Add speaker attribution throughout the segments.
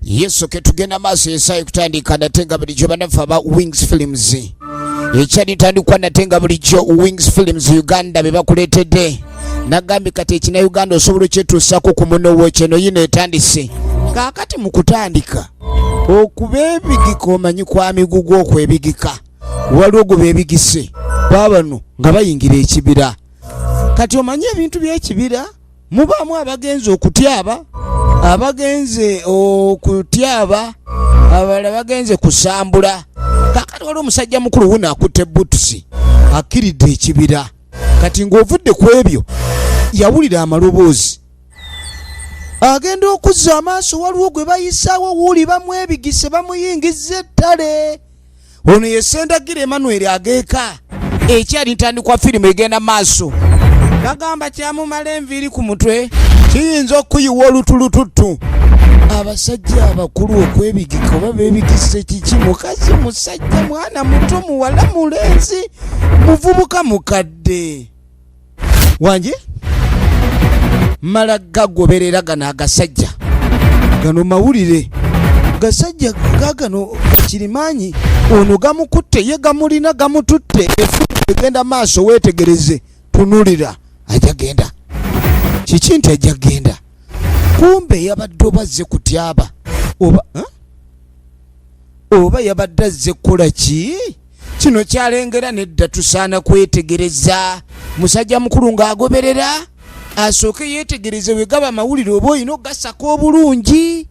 Speaker 1: Yesu ketugenda maaso Yesaya kutandika natenga bulijjo banafu aba Wings Films. Ekyalitandikwa natenga bulijjo Wings Films Uganda bebakuleetedde. Nagambye kati ekina Uganda osobola okyetuusaako ku munowo kyeno yino etandise. Kaakati mu kutandika okuba ebigika omanyi kwa migugu okwebigika. Waliwo gwe beebigise baabano nga bayingira ekibira. Kati omanyi ebintu by'ekibira mubaamu abagenze okutyaba, abagenze okutyaba, abalala bagenze kusambula. Kakati waliwo omusajja mukulu wuno akutte butusi akkiridde ekibira. Kati ng'ovudde ku ebyo yawulira amaloboozi agenda okuzza amaaso waliwo gwe bayisaawo wuuli bamwebigise bamuyingizza ettale. Ono ye Ssendagira Emmanuel ageeka ekyali ntandikwa firimu egenda maaso. Bagamba kyamumala enviiri ku mutwe kiyinza okuyiwa olutulututtu. Abasajja abakulu okwebigika oba beebigise kiki? Mukazi, musajja, mwana muto, muwala, mulenzi, muvubuka, mukadde wange mala gagoberera gano agasajja gano mawulire gasajja gagano kirimaanyi ono gamukutte ye gamulina gamututte efu egenda maaso weetegereze tunulira ajja genda kiki nti ajja genda kumbe yabadde obazze kutyaba oba yabadde azze kukola ki? Kino kyalengera nedda tusaana kwetegereza. Musajja mukulu ng'agoberera asooke yeetegereze we gaba amawulire oba olina ogasaka obulungi.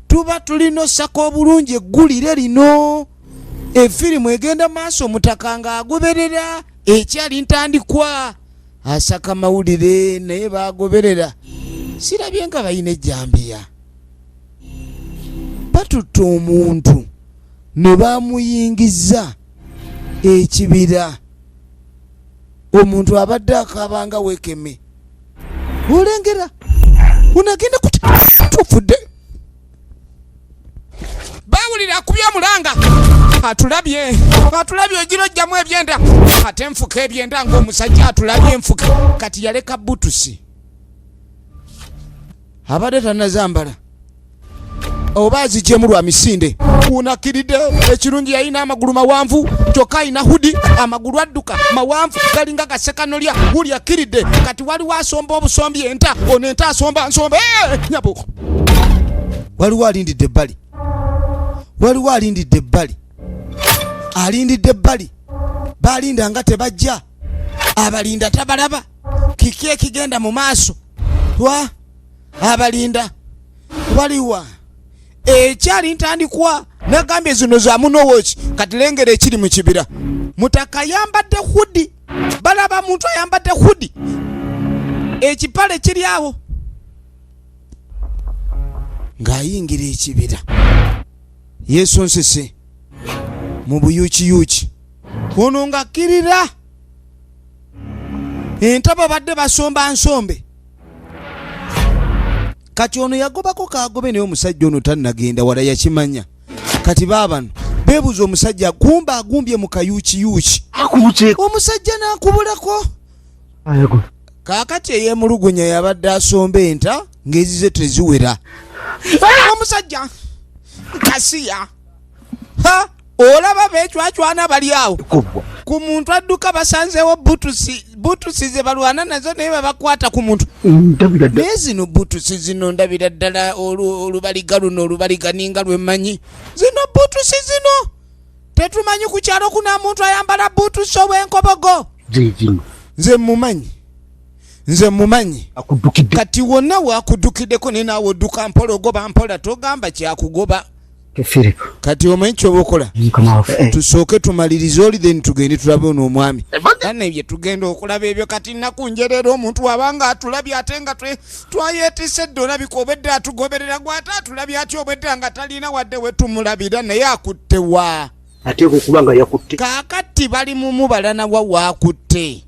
Speaker 1: Tuba tulina osaka obulungi eggulire lino. Efirimu egenda maaso omutaka ng'agoberera ekyali ntandikwa asaka mawulire naye baagoberera. Sirabye nga bayina ejjambiya. Batutte omuntu ne bamuyingiza ekibira. Omuntu abadde akabanga wekeme olengera unagenda kutufudde bawulira akubye omulanga atulabye ogirojjamu ebyenda ate enfuka ebyenda ng'omusajja atulabye enfuka kati yaleka butusi abadde tanazambala oba azigyemu lwa misinde. Unakiridde ekirungi yalina amagulu mawanvu kyokka alina hudi amagulu adduka mawanvu galinga gasekanolya wuli akiridde kati waliwo asomba obusombi enta ono enta asomba nsomba nyabo waliwo alindidde ebbali alindidde ebbali balinda nga tebajja abalinda tabalaba kiki ekigenda mu maaso abalinda waliwa ekyali ntandikwa nagambye zino za munowoki kati lengera ekiri mu kibira. Mutaka yambadde hudi balaba muntu ayambadde hudi ekipale kiri awo ng'ayingira ekibira yeesonsese mu buyuukiyuuki ono ng'akkirira entaba badde basomba nsombe. Kati ono yagobako kagobe naye omusajja ono tannagenda wala yakimanya. Kati baabano beebuuza omusajja kumba agumbye mu kayuukiyuuki omusajja n'akubulako. Kaakati eyeemulugunya yabadde asomba enta ng'ezize teziwera. Omusajja kasiya olaba beecwacwana bali awo ku muntu adduka basanzeewo butusi ze balwana nazo naye babakwata ku muntu. Naye zino butusi zino ndabira ddala olubaliga luno olubaliga ninga lwemmanyi. Zino butusi zino tetumanyi ku kyalo kuna muntu ayambala butusi obw'enkobogo. Nze mumanyi kati wonna waakudukiddeko naye naawe odduka mpola ogoba mpola togamba kyakugoba. Kati omanyi kyoba okola tusooke tumalirize oli then tugende tulabe ono omwami ana ebye tugenda okulaba ebyo. Kati nakunjerera omuntu wabanga atulabye ate nga twayeetise edda olabika obedde atugoberera gwate atulabye atya obedde nga talina wadde wetumulabira naye akutte wa
Speaker 2: ate okuba nga yakutte.
Speaker 1: Kaakati bali mu mubala nawa waakutte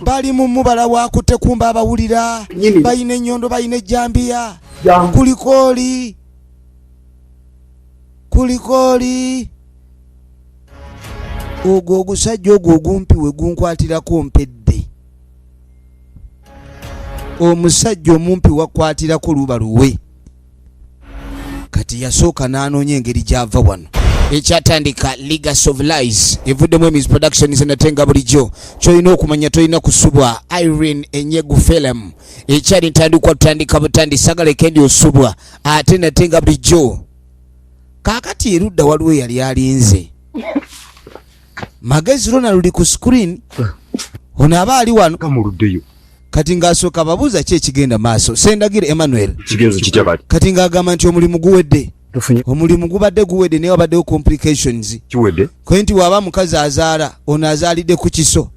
Speaker 1: bali mu mubala waakutte kumba abawulira bayina ennyondo bayina ejjambiya kulikoli ogwo ogusajja ogwo ogumpi we gunkwatirako mpedde. Omusajja omumpi wakwatirako luba luwe kati yasooka n'anoonya engeri gy'ava wano. Ekyatandika Legacy of Lies evuddemu Emis Productions natenga bulijjo kyolina okumanya tolina kusubwa Irene Enyegu Film ekyali ntandikwa tutandika butandi sagala kendi osubwa ate natenga bulijjo kaakati erudda waliwo yali alinze Magezi lona luli ku screen ono aba ali wano
Speaker 2: kamuluddeyo
Speaker 1: kati ng'asooka babuuza ki ekigenda maaso Sendagire Emmanuel
Speaker 2: kigezo kitya kati
Speaker 1: kati ng'agamba nti omulimu guwedde omulimu gubadde guwedde naye wabaddewo complications
Speaker 2: kiwedde
Speaker 1: kwenti waba mukazi azaala ono azaalidde ku kiso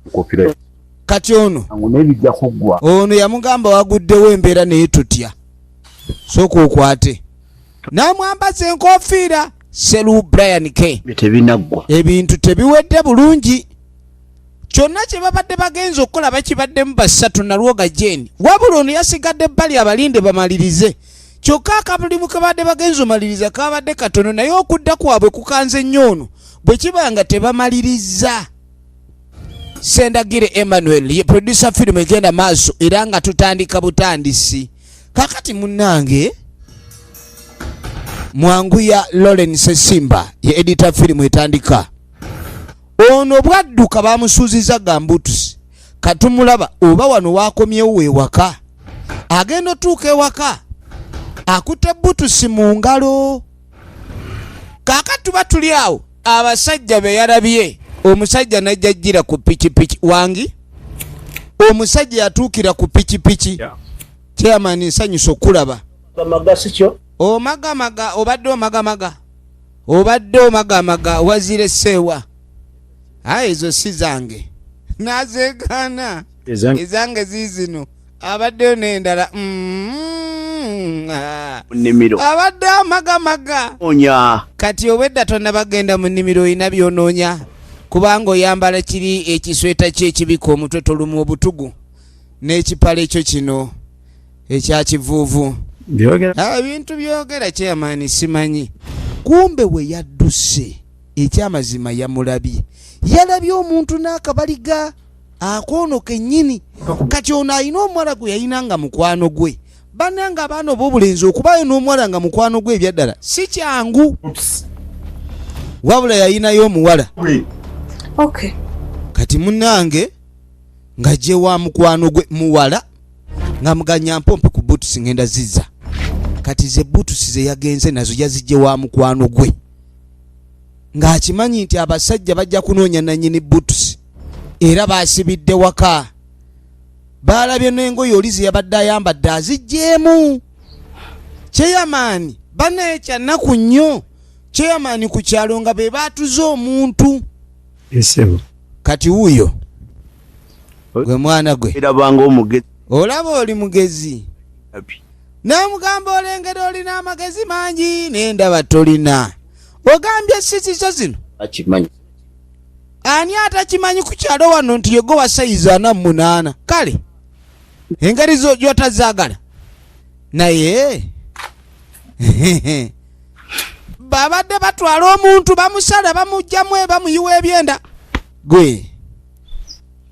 Speaker 1: kati ono
Speaker 2: n'ebijja kuggwa
Speaker 1: ono yamugamba waguddewo embeera naye tutya sooka okwate n'amwambaza enkofiira Selu Brian K
Speaker 2: tebinaggwa
Speaker 1: ebintu tebiwedde bulungi kyonna kye babadde bagenza okukola bakibaddemu basatu nalwoga Jane wabula ono yasigadde ebbali abalinde bamalirize kyokka akabulimu kabadde bagenza omaliriza kabadde katono naye okudda kwabwe kukanze nnyo ono bwe kiba nga tebamaliriza. Sendagire Emmanuel ye producer film egenda maaso era nga tutandika butandisi kakati munnange mwangu ya Lawrence Simba ye editor film etandika ono bwadduka bamusuuziza gambutusi katumulaba oba wano wakomyewo ewaka agenda otuuka ewaka akutte butusi mu ngalo kaakati tuba tuli awo abasajja be yalabye omusajja najja jjira ku pikipiki wangi omusajja yatuukira ku pikipiki chairman nsanyusa okulaba omagamaga obadde omagamaga wazire seewa ezo si zange nazeegana ezange ziizino abaddeyo n'endala
Speaker 2: nnimiro
Speaker 1: abadde amagamaga kati obwedda tonna bagenda mu nnimiro oyina byonoonya kubanga oyambala kiri ekisweta kyekibika omutwe tolumu obutugu n'ekipala ekyo kino ekya kivuuvu ebintu byogera chairman simanyi kumbe we yadduse ekyamazima yamulabye yalabye omuntu n'akabaliga akoono kennyini kati ono alina omuwala gwe yalina nga mukwano gwe bannanga abaana ob'obulenzi okubayo n'omuwala nga mukwano gwe ebyaddala si kyangu wabula yalinayo omuwala kati munnange nga gye wa mukwano gwe muwala nga muganya mpompe ku butusi ngenda zizza kati ze butusi ze yagenze nazo yazijje wa mukwano gwe ng'akimanyi nti abasajja bajja kunoonya nannyini butusi era baasibidde waka baalabye n'engoye oli ze yabadde ayambadde azigjeemu kyeyamaani banaye kyannaku nnyo kyeyamaani ku kyalo nga be baatuze omuntu kati wuuyo gwe mwana gwe olaba oli mugezi n'amugamba olengera olina amagezi mangi n'endaba tolina ogambye sisizo zino ani atakimanyi ku kyalo wano nti yego wa sayizi 48 kale engeri zo gyotazaagala naye babadde batwala omuntu bamusala bamugjamu bamuyiwa ebyenda gwe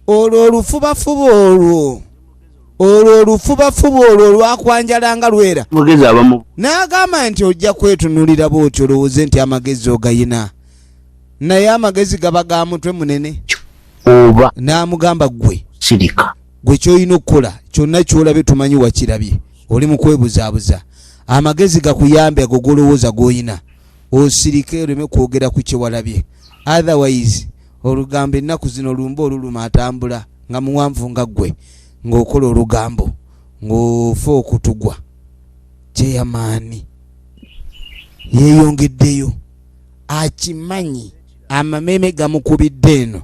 Speaker 1: olwo olufubafuba olwo olwakwanjalanga lwera n'agamba nti ojja kwetunulira bw'otyo olowooze nti amagezi ogayina naye amagezi gaba ga mutwe munene
Speaker 2: oba
Speaker 1: n'amugamba gwe
Speaker 2: sirika
Speaker 1: gwe kyolina okukola kyonna kyolabye tumanyi wakirabye oli mu kwebuzaabuza amagezi gakuyambe ago golowooza g'oyina osirike oleme kwogera ku kyewalabye otherwise olugambo ennaku zino lumba oluluma atambula nga muwanvu nga ggwe ng'okola olugambo ng'ofa okutugwa kyeyamaani yeeyongeddeyo akimanyi amameme gamukubidde eno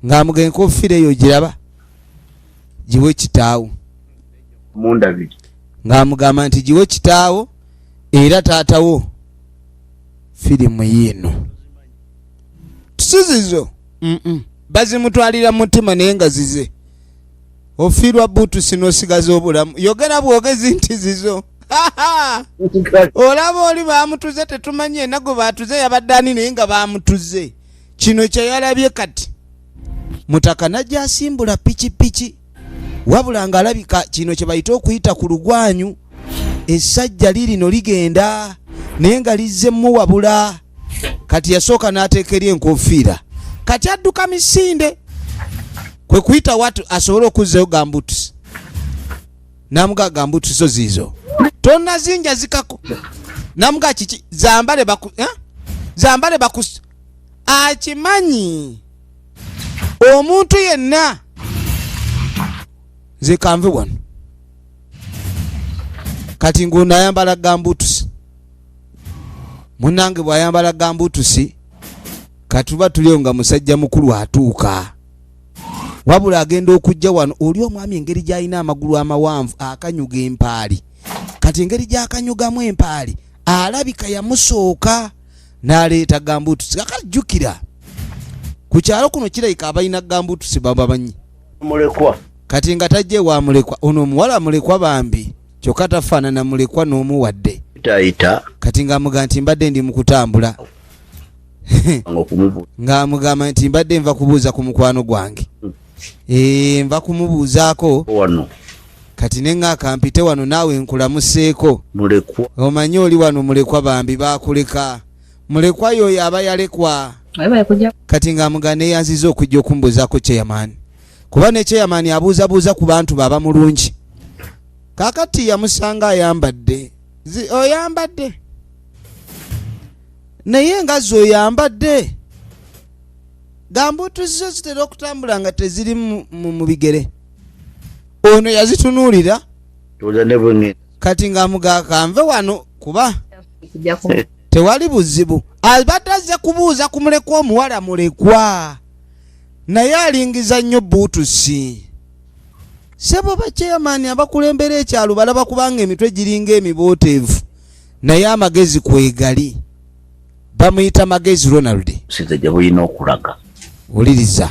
Speaker 1: ng'amuga enkofiira eyo giraba giwe kitaawo
Speaker 2: mundabiri
Speaker 1: ng'amugamba nti giwe kitaawo era taatawo firimu yiino tusizizo bazimutwalira mutima naye nga zize ofiirwa butusi n'osigaza obulamu yogera bwogezi nti zizo olaba oli bamutuze tetumanyi enago batuze yabadde ani naye nga bamutuze kino kyeyalabye kati mutaka najja asimbula pikipiki wabula nga alabika kino kye bayita okuyita ku lugwanyu essajja lirino ligenda naye nga lizzemu wabula kati yasooka n'ateeka eri enkofiira kati adduka misinde kwe kuyita watu asobole okuzzayo gambutusi namuga gambutusi zo ziizo tonazinja zikako namuga kiki zambale baku akimanyi omuntu yenna nze kanve wano kati ng'ono ayambala gambutusi munnange bw'ayambala gambutusi katuba tulio nga musajja mukulu atuuka wabula agenda okujja wano oli omwami engeri gy'alina amagulu amawanvu akanyuga empaali kati engeri gy'akanyugamu empaali alabika yamusooka n'aleeta gambutusi kakati jjukira ku kyalo kuno kirabika abalina gambutusi babamanyi
Speaker 2: mulekwa
Speaker 1: kati nga tajje wa mulekwa ono omuwala mulekwa bambi kyokka tafaanana mulekwa n'omuwadde
Speaker 2: taita
Speaker 1: kati ng'amuga nti mbadde ndi mu kutambula ng'amugamba nti mbadde nva kubuuza ku mukwano gwange nva kumubuuzaako
Speaker 2: wano
Speaker 1: kati neŋŋaaka mpite wano naawe nkulamuseeko
Speaker 2: mulekwa
Speaker 1: omanyi oli wano mulekwa bambi baakuleka mulekwa yoyo aba yalekwa kati ng'amuga neeyanziza okujja okumbuuzaako chairman kuba ne chairman abuuzabuuza ku bantu baba mulungi kaakati yamusanga ayambadde oyambadde naye nga zoyambadde gambutusi zo zitera okutambula nga teziri mu bigere ono yazitunuulira kati ng'amugaaka nve wano kuba tewali buzibu abadde azze kubuuza ku mulekwa omuwala mulekwa naye alingiza nnyo buutusi sebo bakyeyamaani abakulembera ekyalo balaba kubanga emitwe giringa emibooteevu naye amagezi kwegali bamuyita magezi Ronald
Speaker 2: sizajja bulina okulaga
Speaker 1: wuliriza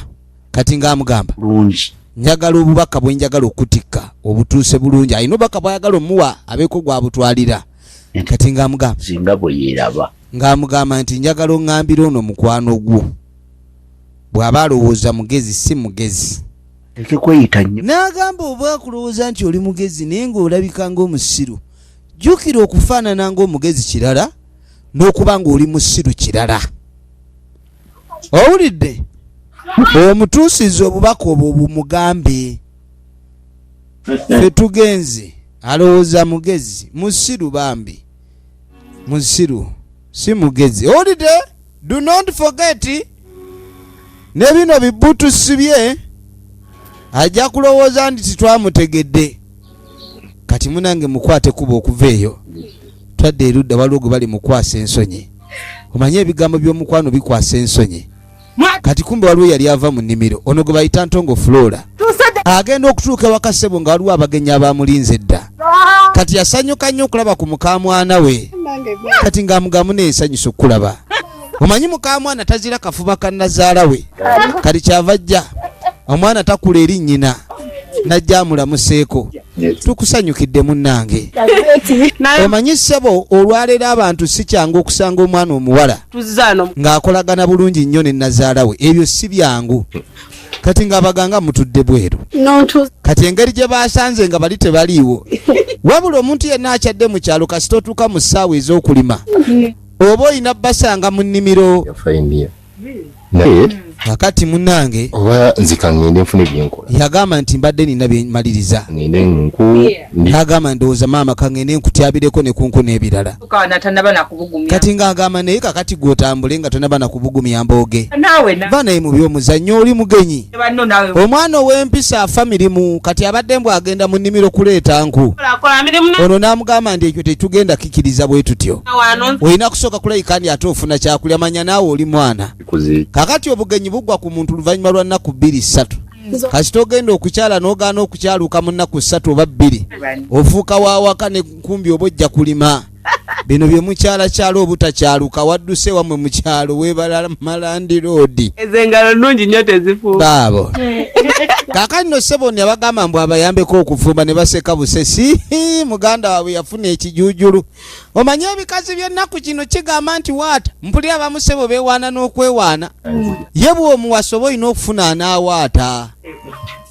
Speaker 1: kati ng'amugamba
Speaker 2: bulungi
Speaker 1: njagala obubaka bwe njagala okutikka obutuuse bulungi alina obubaka bwayagala omuwa abeeko gwabutwalira kati ng'amugamba
Speaker 2: singa bwe yeeraba
Speaker 1: ng'amugamba nti njagala oŋŋambira ono mukwano gwo bw'aba alowooza mugezi si mugezi
Speaker 2: leke kweyita nnyo
Speaker 1: n'agamba oba akulowooza nti oli mugezi naye ng'olabika ng'omusiru jjukira okufaanana ng'omugezi kirala n'okuba ng'oli musiru kirala owulidde omutuusiza obubaka obwo bumugambe fe tugenze alowooza mugezi musiru bambi musiru si mugezi owulidde do not forget ne bino bibutusi bye ajja kulowooza nti titwamutegedde kati munange mukwate kuba okuva eyo twadde erudda waliwo gwe bali mukwasa ensonyi omanye ebigambo by'omukwano bikwasa ensonyi kati kumbe waliwo yali ava mu nnimiro ono gwe bayita Ntongo Flora agenda okutuuka ewaka ssebo nga waliwo abagenyi abamulinze dda kati yasanyuka nnyo okulaba ku mukamwana we kati ng'amugamu neesanyusa okulaba omanyi mukamwana tazira kafuba ka nazaala we kati kyava jja omwana takula eri nnyina najja amulamuseeko tukusanyukidde munnange omanyi ssebo olwaleero abantu si kyangu okusanga omwana omuwala ng'akolagana bulungi nnyo ne nazaala we ebyo si byangu kati ng'abaganga mutudde bweru kati engeri gye basanze nga bali tebaliiwo wabula omuntu yenna akyadde mu kyalo kasita otuuka mu ssaawa ez'okulima oba oyina basanga mu nnimiro kakati munnange
Speaker 3: oba nzika ngende nfune byenkola
Speaker 1: yagamba nti mbadde nina byemaliriza
Speaker 3: ngende nku
Speaker 1: yagamba ndowooza maama kangende nkutyabireko ne kunku n'ebirala kati ng'agamba naye kakati gw'otambule nga tonaba nakubugumya mbooge va naye mu by'omuzannyo oli mugenyi omwana ow'empisa afa mirimu kati abadde mbw agenda mu nnimiro kuleeta nku ono n'amugamba nti ekyo tetugenda kikiriza bwe tutyo olina kusooka kulayika ndi ate ofuna kyakulya manya naawe oli mwana kakati obugenyi bugwa ku muntu luvannyuma lwa nnaku 2-3 kasita ogenda okukyala n'ogaana okukyaluka mu nnaku 3 oba 2 ofuuka waawaka ne kumbi oba ojja kulima bino bye mukyalakyala obutakyaluka wadduse wamwe mu kyalo weebala malandi roodi
Speaker 4: ezengalo nnungi nnyo tezifuuka
Speaker 1: baabo kaakati no ssebo ne bagamba mbu abayambeko okufumba ne baseka busesi muganda waabwe yafuna ekijuujulu omanye ebikazi by'ennaku kino kigamba nti waata mpulira abamu ssebo beewaana n'okwewaana ye bw'omuwasa oba olina okufuna anaawaata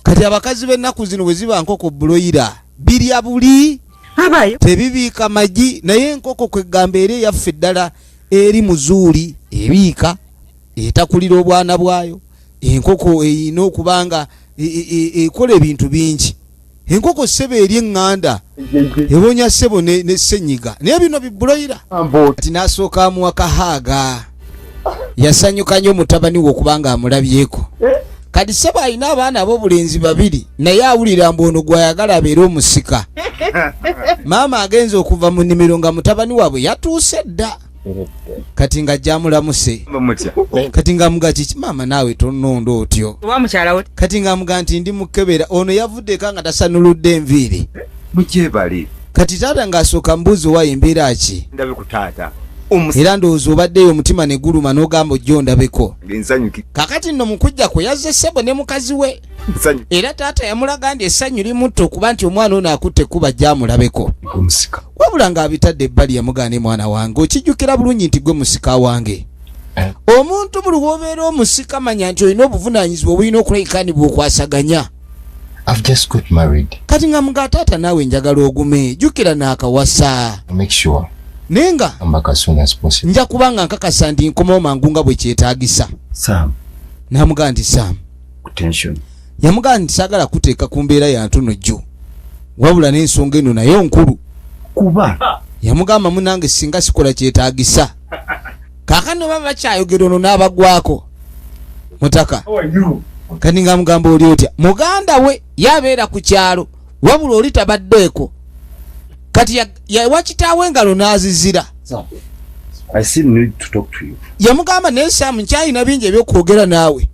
Speaker 1: kati abakazi b'ennaku zino bwe ziba nkoko buloyira birya buli
Speaker 5: Abayo.
Speaker 1: Tebibiika magi naye enkoko kwegamba eri yaffe ddala eri muzuuli ebiika etakulira obwana bwayo. Enkoko eyina okubanga ekola ebintu bingi. Enkoko ssebo eri eŋŋanda ebonya ssebo ne ssenyiga naye bino bibuloira. Kati n'asooka amuwa kahaaga. Yasanyuka nnyo mutabani we okubanga amulabyeko. Kati ssebo alina abaana ab'obulenzi babiri naye awulira mbu ono gw'ayagala abeere omusika. Maama agenze okuva mu nnimiro nga mutabani waabwe yatuuse dda. Kati nga jamulamuse. Kati nga muga kiki maama naawe tonnondo otyo.
Speaker 5: Wa mukyala we.
Speaker 1: Kati nga muga nti ndi mukebera ono yavudde kanga tasanuludde enviiri.
Speaker 6: Mukyebale.
Speaker 1: Kati taata ng'asooka mbuzi owa embeera ki.
Speaker 6: Ndabe ku taata.
Speaker 1: Era ndowooza obaddeyo omutima ne guluma n'ogamba ojjo ndabeko.
Speaker 6: Ngensanyuki.
Speaker 1: Kakati nno mukujja kwe yazze ssebo ne mukazi we. Era taata yamulaga ndi essanyu limutto okuba nti omwana ono akutte kuba gyamulabeko.
Speaker 6: Omusika.
Speaker 1: Wabula ng'abitadde ebbali yamugaana mwana wange okijjukira bulungi nti gwe musika wange. Omuntu buli w'obeera omusika manya nti olina obuvunaanyizibwa obulina okulabikaanibwa okwasaganya.
Speaker 3: I've just got married.
Speaker 1: Kati nga muga taata naawe njagala ogume jjukira n'akawasa.
Speaker 3: Make sure
Speaker 1: Nenga
Speaker 3: come back as soon as possible.
Speaker 1: nja kubanga nkakasa nti nkomawo mangu nga bwe kyetaagisa.
Speaker 2: Sam,
Speaker 1: N'amugaa nti Sam.
Speaker 2: attention.
Speaker 1: Yamugaa nti saagala kuteeka ku mbeera ya ntono jjo. Wabula n'ensonga eno nayo nkulu.
Speaker 2: Kuba
Speaker 1: Yamugamba munange singa sikola kyetaagisa. Kaakano baba bakyayogera ono n'abagwako. Mutaka. Kati nga mugamba oli otya. Muganda we yabeera ku kyalo. Wabula oli tabaddeeko. Kati yawa kitaawe engalo n'azizira.
Speaker 2: I still need to talk to you.
Speaker 1: Yamugamba naye Sam nkyalina bingi ebyokwogera naawe.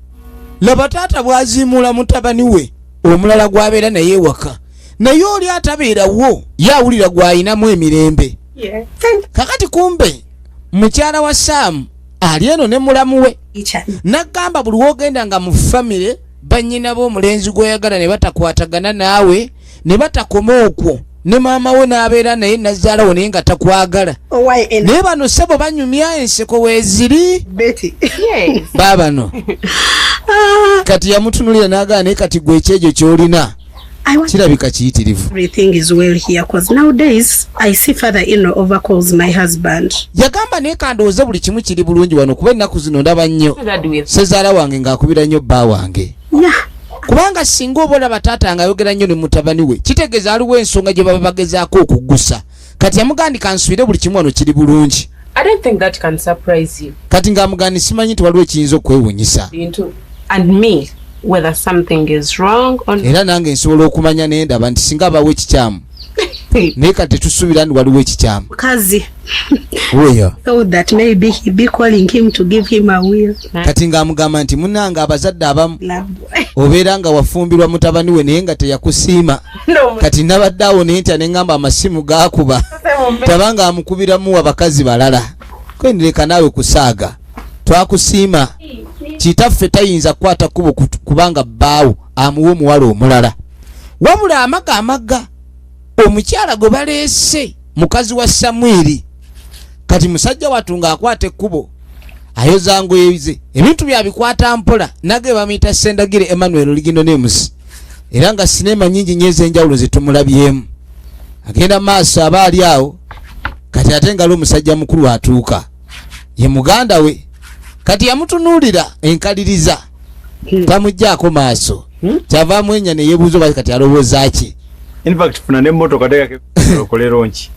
Speaker 1: Laba taata bw'aziimula mutabani we omulala gw'abeera naye ewaka. Naye oli atabeerawo yaawulira gw'ayinamu emirembe. Kakati kumbe mukyala wa Sam ali eno ne mulamu we. N'agamba buli w'ogenda nga mu famire bannyina b'omulenzi gw'oyagala ne batakwatagana naawe ne batakoma okwo. Ne maama we n'abeera naye nazzaalawo naye nga takwagala. Naye bano ssebo banyumya enseko weeziri. Baabano. Kati yamutunulira n'agamba naye kati gwe ekyejo ky'olina kirabika kiyitirivu.
Speaker 7: Everything is well here because nowadays I see father-in-law overcalls my husband.
Speaker 1: Yagamba naye kandowooza buli kimu kiri bulungi wano kuba ennaku zino ndaba nnyo ssezaala wange ng'akubira nnyo bba wange. Kubanga singa oba olaba taata ng'ayogera nnyo ne mutabani we kitegeeza aliwo ensonga gye baba bagezaako okuggusa. Kati yamugandi kansubire buli kimu wano kiri bulungi.
Speaker 4: I don't think that can surprise you.
Speaker 1: Kati ng'amugandi simanyi nti waliwo ekiyinza okwewuunyisa.
Speaker 4: And me, whether something is wrong or not.
Speaker 1: Era nange nsobola okumanya naye ndaba nti singa abawo ekikyamu. Naye kati tetusuubira nti waliwo ekikyamu.
Speaker 7: Kazi.
Speaker 1: Oyo.
Speaker 7: Thought that maybe he be calling him to give him a will.
Speaker 1: Kati ng'amugamba nti munnange abazadde abamu obeera nga wafumbirwa mutabani we naye nga teyakusiima. Kati nabadde awo naye ntya ne ŋŋamba amasimu gaakuba. Tabanga amukubiramu abakazi balala. Kwendereka naawe kusaaga. Twakusiima. Kitaffe tayinza kukwata kkubo kubanga bbaawo amuwa omuwala omulala. Wabula amagga omukyala gwe baleese mukazi wa Samwiri. Kati musajja wattu ng'akwata ekkubo ayoza ngoyeze ebintu byabikwata mpola nage bamuyita Sendagire Emmanuel Ligino Nemus. Era nga sinema nnyingi nnyo ez'enjawulo ze tumulabyemu. Agenda maaso aba ali awo. Kati ate nga omusajja mukulu atuuka ye muganda we. Kati yamutunuulira enkaliriza tamuggyako maaso. Kyavaamu ennya ne yeebuuza kati alowooza ki.
Speaker 6: In fact funa ne mmotoka teka okole ronchi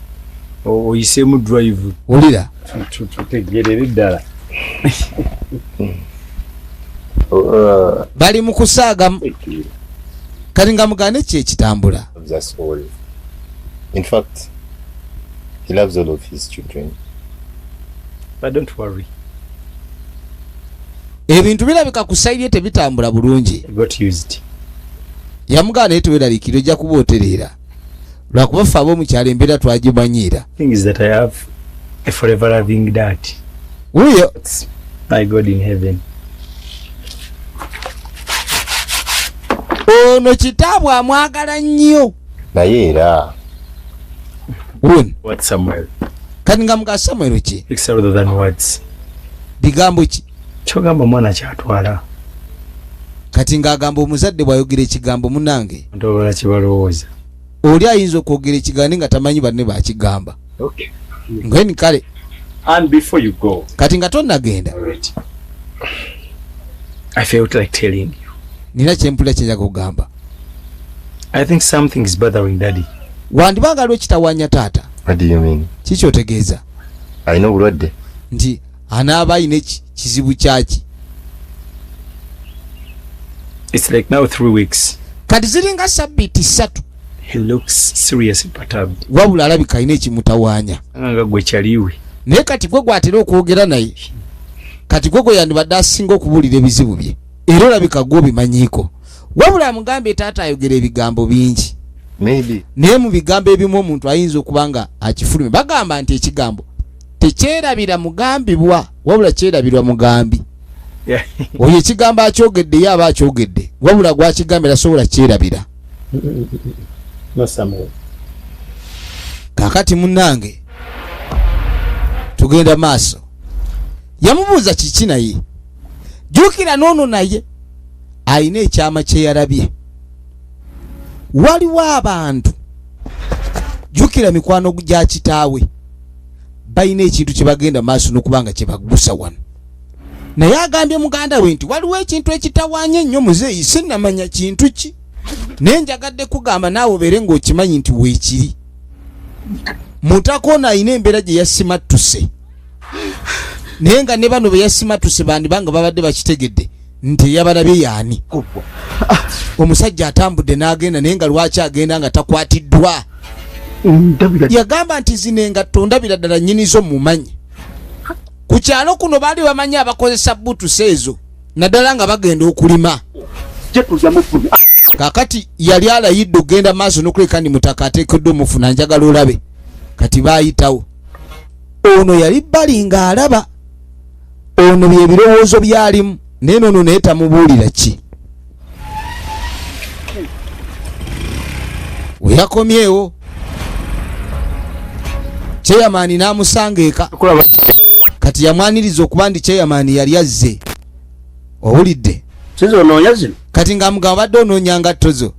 Speaker 6: oyiseemu drive
Speaker 1: olira
Speaker 6: tutegerere ddala.
Speaker 1: Bali mu kusaaga kati nga mugane ki ekitambula.
Speaker 3: That's all. In fact, he loves all of his children.
Speaker 6: But don't worry.
Speaker 1: Ebintu birabika ku sayidi tebitambula bulungi.
Speaker 6: I got used.
Speaker 1: Yamugana naye teweeraliikira ojja kuba otereera. Lwakuba ffe ab'omukyalo embeera twagimanyiira.
Speaker 6: Thing is that I have a forever loving dad.
Speaker 1: Uyo.
Speaker 6: My God in heaven.
Speaker 1: Ono kitaabwe amwagala nnyo.
Speaker 3: Naye era
Speaker 6: What Samuel?
Speaker 1: Kati nga muga Samuel ki?
Speaker 6: Speaks other than words.
Speaker 1: Bigambo ki?
Speaker 6: Kyogamba mwana kyatwala.
Speaker 1: Kati nga agamba omuzadde bw'ayogera ekigambo munnange.
Speaker 6: Ndobola kibalowooza.
Speaker 1: oli ayinza okwogera ekigambo nga tamanyi banne bakigamba.
Speaker 6: Okay.
Speaker 1: Ngeni kale.
Speaker 6: And before you go,
Speaker 1: kati nga tonnagenda,
Speaker 6: I felt like telling you.
Speaker 1: nina kyempulira kyenjaga kugamba.
Speaker 6: I think something is bothering Daddy.
Speaker 1: Wandibanga lwe kitawanya taata.
Speaker 3: What do you mean?
Speaker 1: Kiki otegeeza?
Speaker 3: Alina obulwadde.
Speaker 1: Nti anaaba ayina kizibu kyaki.
Speaker 6: It's like now 3 weeks.
Speaker 1: Kati ziringa sabbiiti 3.
Speaker 6: He looks serious and perturbed.
Speaker 1: Wabula alabika ayina ekimutawaanya.
Speaker 6: Nga gwe kyaliwe.
Speaker 1: Naye kati gwe gwatera okwogera naye. Kati gwe yandibadde asinga okubuulira ebizibu bye. Era olabika gwe obimanyiiko. Wabula amugambye taata ayogera ebigambo bingi.
Speaker 3: Maybe.
Speaker 1: Naye mu bigambo ebimu omuntu ayinza okuba nga akifulumye. Bagamba nti ekigambo tekyerabira mugambibwa, wabula kyerabirwa mugambi.
Speaker 6: Yeah.
Speaker 1: Oyo ekigambo akyogedde ye aba akyogedde. Wabula gwakigambira sobola kyerabira.
Speaker 6: No Samuel.
Speaker 1: Kakati munnange tugenda maaso. Yamubuuza kiki naye. Jukira noono naye ayina ekyama kye yarabye. Waliwo abantu jukira mikwano gya kitaawe bayina ekintu kye bagenda maaso n'okubanga kye baggusa wano. Naye agambye muganda we nti waliwo ekintu ekitawaanya ennyo muzeeyi sinnamanya kintu ki. Naye njagadde kugamba naawe obeere ng'okimanyi nti weekiri. Mutakoona ayina embeera gye yasimattuse. Naye nga ne bano be yasimattuse bandibanga babadde bakitegedde nti yabalabye yaani. Omusajja atambudde n'agenda naye nga lwaki agenda nga takwatiddwa. Yagamba nti zino engatto ndabira ddala nnyinizo mumanyi. Ku kyalo kuno baali bamanyi abakozesa buutusi ezo naddala nga bagenda okulima. Kakati yali alayidde okugenda maaso n'okuleka ndi mutaka ateekeddwa omufuna njagala olabe. Kati baayitawo. Ono yali bbali ng'alaba. Ono bye birowoozo byalimu. Naye noono naye tamubuulira ki. We yakomyewo. Chairman n'amusanga eka. Kati yamwaniriza okuba ndi chairman yali azze. Owulidde?
Speaker 2: Sizo onoonya zino.
Speaker 1: Kati ng'amugamba badde onoonya ngatto zo.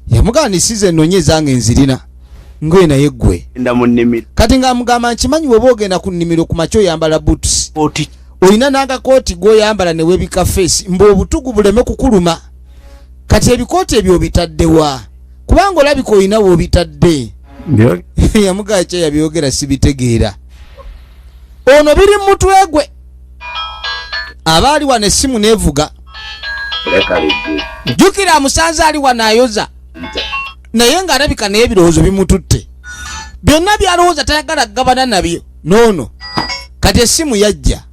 Speaker 1: Yamugamba nisize ennonye zange nzirina. Ngwe naye ggwe.
Speaker 2: Enda mu nnimiro.
Speaker 1: Kati ng'amugamba nkimanyi bw'oba ogenda ku nnimiro ku makya oyambala boots.
Speaker 2: Oti.
Speaker 1: Olina n'akakooti gw'oyambala ne weebika face mbu obutugu buleme kukuluma. Kati ebikooti ebyo obitaddewa. Kubanga olabika olina w'obitadde. Yamugamba kye yabyogera sibitegeera. Ono biri mu mutwe gwe. Abaali wano essimu neevuga. Jukira amusanze ali wano ayoza. Naye ng'alabika naye ebirowoozo bimututte. Byonna byalowooza tayagala kugabana nabyo. Noono kati essimu yajja.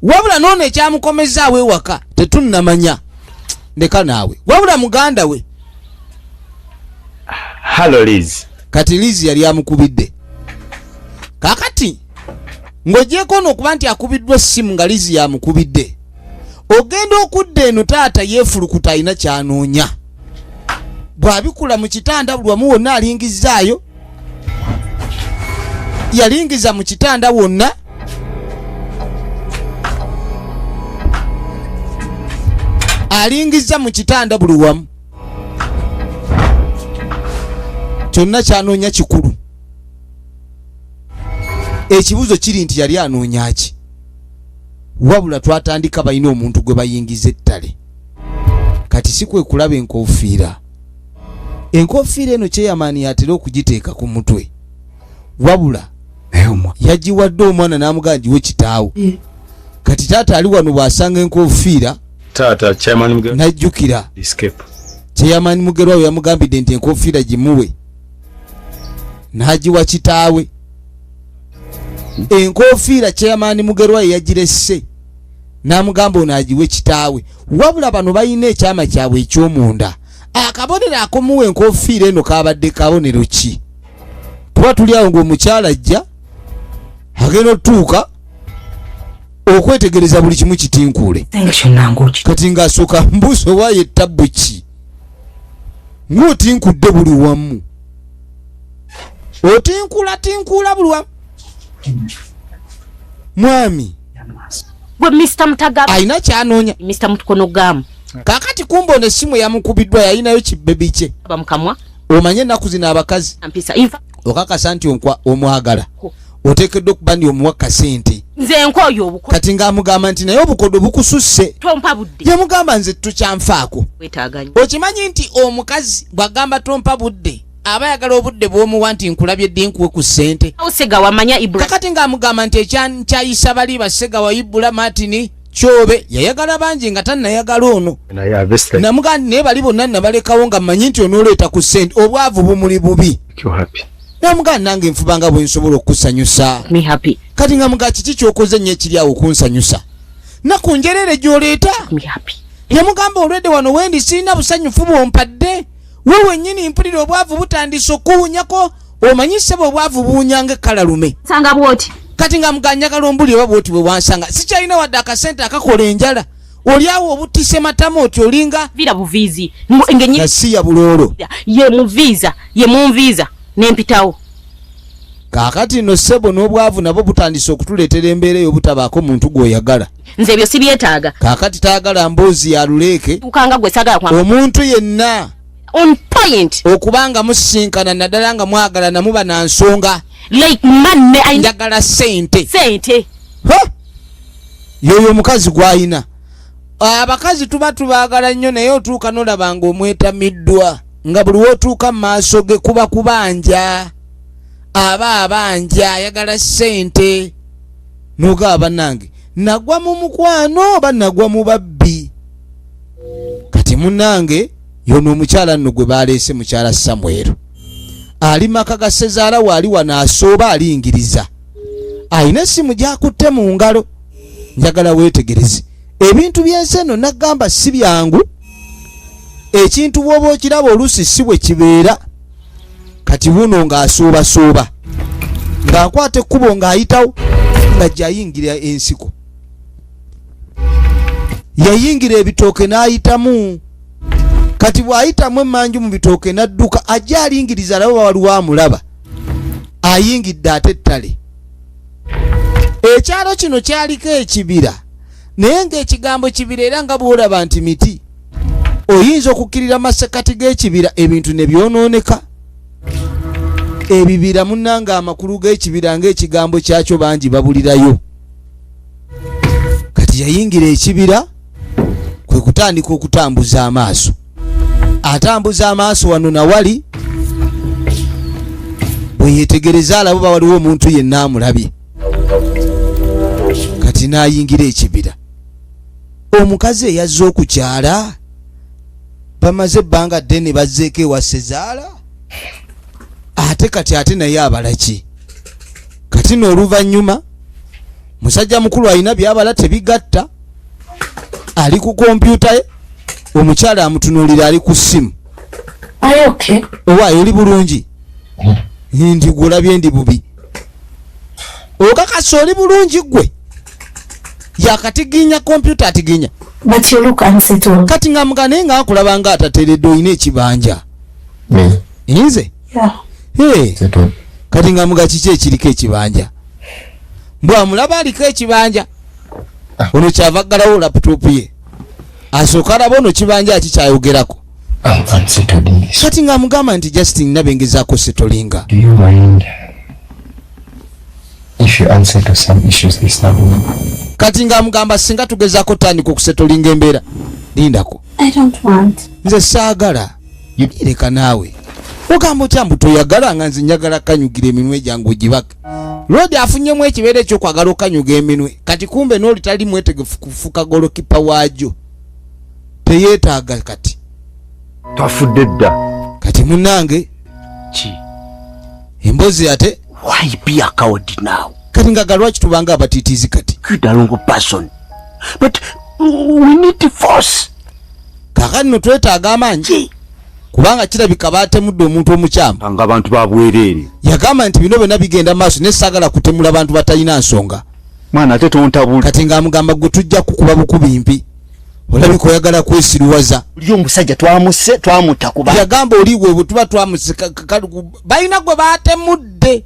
Speaker 1: Wabula noono ekyamukomezaawo ewaka tetunnamanya. Ndeka naawe. Wabula muganda we.
Speaker 6: Hello Liz.
Speaker 1: Kati Liz yali amukubidde. Kakati ng'ogyeko n'okuba nti akubiddwa essimu nga Liz yamukubidde. Ogenda okudda eno taata yeefulukuta alina kyanoonya. Bw'abikula mu kitanda buli wamu wonna alingizaayo. Yalingiza mu kitanda wonna. Alingiza mu kitanda buli wamu. Kyonna kyanoonya kikulu. Ekibuzo kiri nti yali anoonya ki? Wabula twatandika balina omuntu gwe bayingiza ettale. Kati si kwe kulaba enkoofiira. Enkoofiira eno chairman yatera okugiteeka ku mutwe. Wabula yagiwadde omwana n'amugamba nti we kitaawo. Kati taata ali wano bw'asanga enkoofiira.
Speaker 6: Taata chairman Mugerwa
Speaker 1: najjukira.
Speaker 6: Escape.
Speaker 1: Chairman Mugerwa yamugambidde nti enkoofiira gimuwe. N'agiwa kitaawe. Enkoofiira chairman Mugerwa yagiresse. N'amugamba ono agiwe kitaawe. Wabula bano balina ekyama kyabwe eky'omunda. Akabonero akomuwa enkoofiira eno kabadde kabonero ki? Tuba tuli awo ng'omukyala ajja agenda otuuka okwetegereza buli kimu kitinkule. Kati ng'asooka mbuusa oba ye ttabbu ki? Ng'otinkudde buli wamu. Otinkula buli wamu. Mwami
Speaker 5: gwe Mr. Mutagaba
Speaker 1: ayina kyanoonya.
Speaker 5: Mr. Mutukono gamu.
Speaker 1: Kakati kumbe ono essimu yamukubiddwa yalinayo kibebi kye.
Speaker 5: Bamukamwa
Speaker 1: omanye ennaku zino abakazi
Speaker 5: Ampisa. Infa.
Speaker 1: okakasa nti omwagala oteekeddwa okuba ndi omuwaka sente
Speaker 5: Nze nkoyo obuko.
Speaker 1: kati ng'amugamba nti naye obukodo bukususse
Speaker 5: Tompa budde.
Speaker 1: yamugamba nze tukyanfaako
Speaker 5: Wetaganya.
Speaker 1: okimanyi nti omukazi bw'agamba tompa budde aba ayagala obudde bw'omuwa nti nkulabye ddi nkuwe ku ssente
Speaker 5: Osega wamanya Ibrahim.
Speaker 1: kakati ng'amugamba nti ekyankyayisa bali basega wa Ibula Martin Kyobe yayagala bangi nga tannayagala ono
Speaker 6: naye abesta
Speaker 1: namugamba naye bali bonna nabalekawo nga mmanyi nti onooleeta ku ssente obwavu bumuli bubi
Speaker 6: you happy
Speaker 1: namugamba nange nfubanga bwe nsobola okukusanyusa
Speaker 5: Me happy.
Speaker 1: kati nga muga kiki kyokoze nnyo ekiri awo okunsanyusa naku njerere gy'oleeta
Speaker 5: Me happy.
Speaker 1: yamugamba olwedde wano wendi sirina busanyufu bwompadde we wennyini mpulira obwavu butandise okuwunyako omanyi ssebe obwavu buwunyanga ekkalalume
Speaker 5: Sanga bwoti.
Speaker 1: kati nga muganyagala ombuli oba bwoti bwe wansanga sikyalina wadde akasente akakola enjala oli awo obutise matama oti olinga
Speaker 5: Vira buvizi. Ngenyi.
Speaker 1: nga si ya buloolo
Speaker 5: Ye muviza. Ye munviza. Nempitawo.
Speaker 1: kaakati nno ssebo n'obwavu nabwo butandise okutuleetera embeera ey'obutabaako muntu gw'oyagala
Speaker 5: Nze ebyo sibyetaaga.
Speaker 1: kaakati tayagala mboozi ya luleeke
Speaker 5: Tukanga gwe sagala kwa.
Speaker 1: omuntu yenna
Speaker 5: On point.
Speaker 1: okubanga musisinkana naddala nga mwagala namuba na nsonga
Speaker 5: Like man I
Speaker 1: njagala ssente
Speaker 5: sente.
Speaker 1: yoyo omukazi gw'ayina abakazi tuba tubaagala nnyo naye otuuka n'olaba ng'omwetamiddwa nga buli wootuuka mu maaso ge kuba kubanja aba abanja ayagala ssente n'ogaba bannange nagwa mu mukwano oba nagwa mu babbi kati munnange yono omukyala nno gwe baleese mukyala Samwero ali maka ga Sezaala waali wano asooba aliyingiriza ayina essimu gy'akutte mu ngalo njagala weetegereze ebintu by'ensi eno nagamba si byangu ekintu bw'oba okiraba oluusi si bwe kibeera kati wuno ng'asoobasooba ng'akwata ekkubo ng'ayitawo nga gy'ayingira ensiko yayingira ebitooke n'ayitamu kati bw'ayitamu emmanju mu bitooke n'adduka ajja alingiriza alaba waliwo amulaba ayingidde ate ettale ekyalo kino kyaliko ekibira naye ng'ekigambo kibira era nga bw'olaba nti miti oyinza okukkirira masekati g'ekibira ebintu ne byonooneka ebibira munnanga amakulu g'ekibira ng'ekigambo kyakyo bangi babulirayo kati yayingira ekibira kwe kutandika okutambuza amaaso atambuza amaaso wano nawali bwe yeetegereza alaba waliwo omuntu yenna amulabye kati n'ayingira ekibira omukazi eyazze okukyala bamaze ebbanga ddene bazzeeko ewa Sezaala ate kati ate naye abalaki kati n'oluvannyuma musajja mukulu alina byabala tebigatta ali ku kompyuta ye omukyala amutunuulira ali ku ssimu owaayo oli bulungi ndi gwolabye ndi bubi okakasa oli bulungi gwe yakatiginya kompyuta atiginya kati nga mugane nga akulaba nga atateredde olina ekibanja nze kati nga muga kiki ekiriko ekibanja bwamulaba aliko ekibanja ono kyava ggalawo laputopu ye asooka alaba ono kibanja akikyayogerako kati nga mugamba nti Justin nabengezaako setolinga kati nga mugamba singa tugezaako tandika okusetolinga embeera lindako nze saagala leka naawe ogamba otya mbu toyagala nga nze njagala kanyugira eminwe gyange ogibaka lodi afunyemu ekibeera ekyokwagala okanyuga eminwe kati kumbe n'oli tali mwetegefu kufuka golokipa waajyo teyeetaaga kati
Speaker 6: twafudde dda
Speaker 1: kati munnange
Speaker 8: ki
Speaker 1: embozi ate
Speaker 8: why be a coward now
Speaker 1: kati nga galwaki tubanga abatiitiizi kati
Speaker 8: good along person but we need force
Speaker 1: kakati no twetaaga amaanyi kubanga kirabika baatemudde omuntu omukyamu
Speaker 6: nga abantu babwereere
Speaker 1: yagamba nti bino byonna bigenda maaso ne saagala kutemula bantu batalina nsonga
Speaker 6: mwana ate tontabula
Speaker 1: kati ng'amugamba gwe tujja kukuba bukubimpi olabika oyagala kwesiriwaza
Speaker 8: oli omusajja twamuse twamuta kuba
Speaker 1: yagamba oliwe bwe tuba twamuse balina gwe baatemudde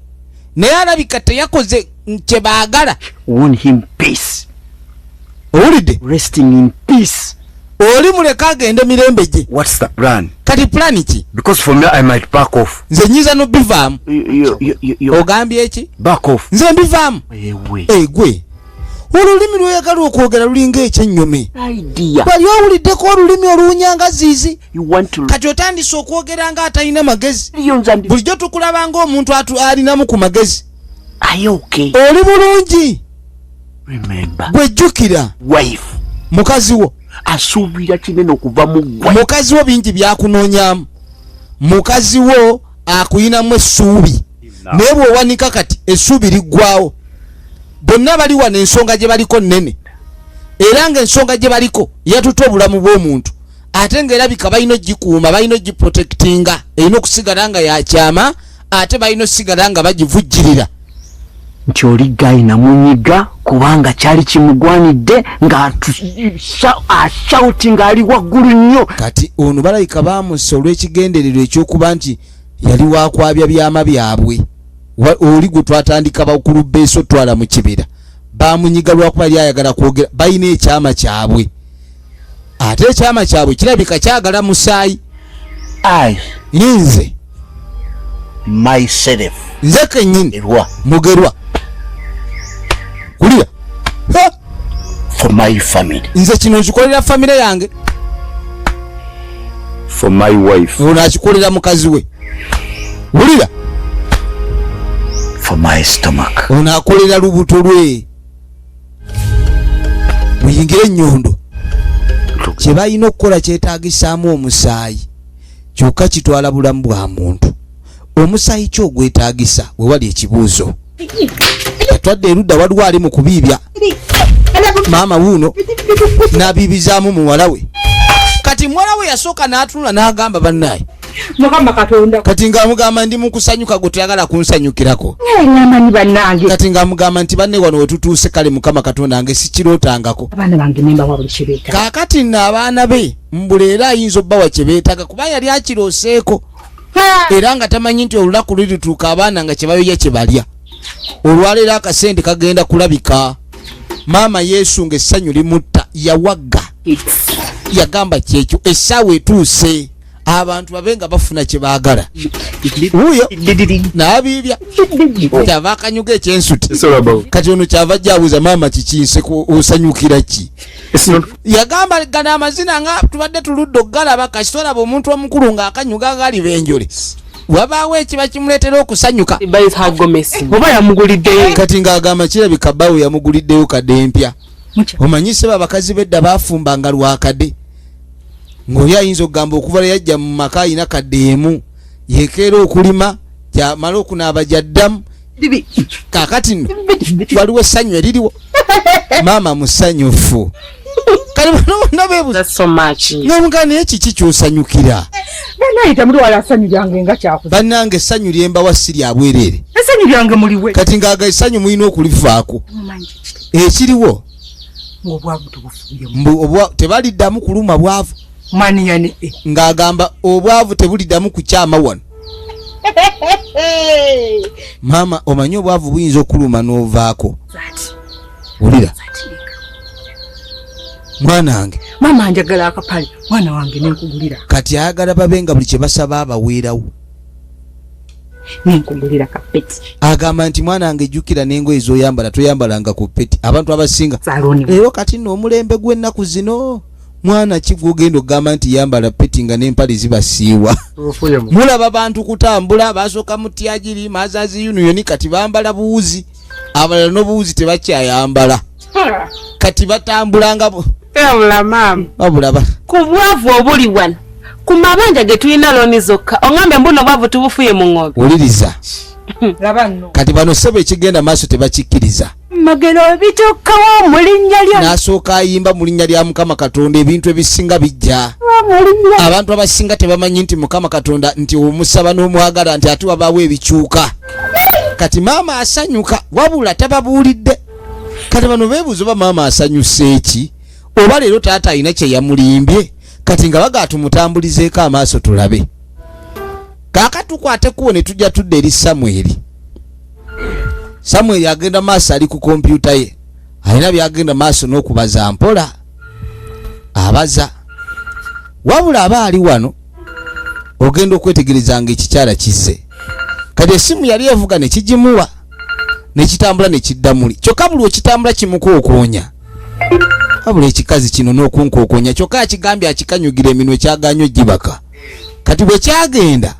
Speaker 1: naye alabika teyakoze kye baagala
Speaker 8: won him peace
Speaker 1: owulidde
Speaker 8: resting in peace
Speaker 1: oli muleka agende mirembe gye.
Speaker 2: What's the plan?
Speaker 1: Kati plan ki?
Speaker 2: Because for me, I might back off.
Speaker 1: Nze nyiza no bivaamu.
Speaker 2: You
Speaker 1: Ogambye eki?
Speaker 2: back off.
Speaker 1: Nze mbivaamu. Gwe. Olulimi lw'oyagala okwogera lulinga ekyennyome.
Speaker 8: Idea.
Speaker 1: Bali owuliddeko olulimi oluwunyanga ziizi.
Speaker 8: You want to
Speaker 1: Kati otandise okwogera nga atalina magezi.
Speaker 8: millions and
Speaker 1: Bulijjo tukulaba ng'omuntu alinamu ku magezi.
Speaker 8: are you okay?
Speaker 1: Oli bulungi.
Speaker 8: Remember,
Speaker 1: Gwejjukira
Speaker 8: wife.
Speaker 1: mukazi wo.
Speaker 8: Asuubira kinene okuva mu ggwe.
Speaker 1: Mukazi wo bingi byakunoonyaamu. Mukazi wo akuyinamu essuubi. Naye bw'owanika kati essuubi liggwawo. Bonna bali wano ensonga gye baliko nnene. Era ng'ensonga gye baliko yatuta obulamu bw'omuntu. Ate ng'erabika balina ogikuuma, balina ogiprotectinga. Erina okusigala nga yakyama, ate balina osigala nga bagivujjirira.
Speaker 8: Nti oli gayi namunyiga kubanga kyali kimugwanidde nga ashouting ali waggulu nnyo.
Speaker 1: Kati ono balayika baamussa olw'ekigendererwa eky'okuba nti yali waakwabya byama byabwe. Oli gwe twatandika bakulu beeso twala mu kibira. Baamunyiga lwakuba yali ayagala kwogera. Balina ekyama kyabwe. Ate ekyama kyabwe kirabika kyagala musaayi. Nze
Speaker 8: Myself.
Speaker 1: nze kennyini
Speaker 8: Erwa.
Speaker 1: mugerwa. Kulira.
Speaker 8: For my family.
Speaker 1: Nze kino nkikolera famire yange.
Speaker 2: For my wife.
Speaker 1: Ono akikolera mukazi we. Wulira.
Speaker 8: For my stomach.
Speaker 1: Ono akolera lubuto lwe. Muyingire ennyondo. Kye balina okukola kyetaagisaamu omusaayi. Kyokka kitwala bulamu bwa muntu. Omusaayi kyogwetaagisa we wali ekibuuzo. Atwadde erudda waliwo ali mu kubiibya. Maama wuuno n'abiibizaamu muwala we. Kati muwala we yasooka n'atunula n'agamba bannaye.
Speaker 5: Mukama Katonda.
Speaker 1: Kati ng'amugamba ndi mu kusanyuka gwe toyagala kunsanyukirako.
Speaker 5: Ng'amanyi bannange.
Speaker 1: Kati ng'amugamba nti banne wano we tutuuse kale Mukama Katonda nge sikirootangako.
Speaker 5: Abaana bange nemba wa buli kye beetaaga.
Speaker 1: Kaakati nno abaana be mbula ayinza obbawa kye beetaaga kuba yali akirooseeko. Era nga tamanyi nti olunaku lulituuka abaana nga kye bayoya kye balya. Olwaleero akasente kagenda kulabika. Maama Yesu ng'essanyu limutta yawagga. Yagamba kyekyo essaawa etuuse. Abantu babenga bafuna kye baagala. Wuyo n'abiibya. Kyava akanyuga ekyensuti. Kati ono kyava jjaabuuza maama kikinse osanyukira ki? Yagamba gana amazina nga tubadde tuludde okugalaba kati tolaba omuntu omukulu ng'akanyuga gali benjole. Wabaawo ekiba kimuleetera okusanyuka.
Speaker 4: Oba yamuguliddeyo.
Speaker 1: Kati ng'agamba kirabika bbaawe yamuguliddeyo kadde mpya. Omanyi seba abakazi bedda baafumbanga lwakadde. Ng'oli ayinza okugamba okuva lwe yajja mu maka alina kadde emu. Yeekeera okulima kyamala okunaaba gyaddamu. Kaakati nno waliwo essanyu eririwo. Maama musanyufu. Kale bonna beebuuza.
Speaker 4: That's so much.
Speaker 1: N'omugana naye kiki ky'osanyukira?
Speaker 5: Bannayita muli wala essanyu lyange nga kyakuza.
Speaker 1: Bannange essanyu lyembawa si lya bwereere.
Speaker 5: Essanyu lyange muliwe.
Speaker 1: Kati ng'aga essanyu mulina okulivaako. Ekiriwo
Speaker 5: Obwavu tubufuyemu.
Speaker 1: tebaliddamu kuluma bwavu.
Speaker 5: Mani yani.
Speaker 1: Ng'agamba obwavu tebuliddamu kukyama wano. Maama omanyi obwavu buyinza okuluma n'ovaako. Wulira. Mwana wange.
Speaker 5: Mama njagala akapale. Mwana wange nenkugulira.
Speaker 1: Kati ayagala babenga buli kye basaba abaweerawo.
Speaker 5: Nenkugulira kapeti.
Speaker 1: Agamba nti mwana wange jjukira n'engoye z'oyambala toyambalanga ku peti. Abantu abasinga. Leero kati nno omulembe gw'ennaku zino. Mwana kigugendo gamba nti yambala peti nga n'empale zibasiiwa. Mulaba bantu kutambula basooka mu tyagiri mazazi union kati bambala buwuzi. Abalala n'obuwuzi tebakyayambala. Kati batambulanga
Speaker 4: Tewula maama.
Speaker 1: Wabulaba.
Speaker 4: Ku bwavu obuli wano. Ku mabanja ge tulina looni zokka. Ongambe mbuno bwavu tubufuye mu ng'ombe.
Speaker 1: Wuliriza.
Speaker 5: Laba nno.
Speaker 1: Kati bano ssebo ekigenda maaso tebakikkiriza.
Speaker 5: Magero bituukawo mu linnya lya.
Speaker 1: N'asooka ayimba mu linnya lya Mukama Katonda ebintu ebisinga bijja. Abantu abasinga tebamanyi nti Mukama Katonda nti omusaba n'omwagala nti ate wabaawo ebikyuka. Kati maama asanyuka wabula tababuulidde. Kati bano beebuuza oba maama asanyuse eki oba leero taata alina kye yamulimbye kati nga baga tumutambulizeeko amaaso tulabe. Kaaka tukwatekuwo ne tujja tudde eri Samweri. Samweri agenda maaso ali ku kompyuta ye. Alina byagenda maaso n'okubaza mpola. Abaza wabula abaali wano ogenda okwetegerezanga ekikyala kisse kati essimu yali evuga ne kigimuwa ne kitambula ne kiddamuli kyokka buli okitambula kimukookoonya wabula ekikazi kino n'okunkookonya kyokka akigambye akikanyugira eminwe kyaganywa egibaka kati bwe kyagenda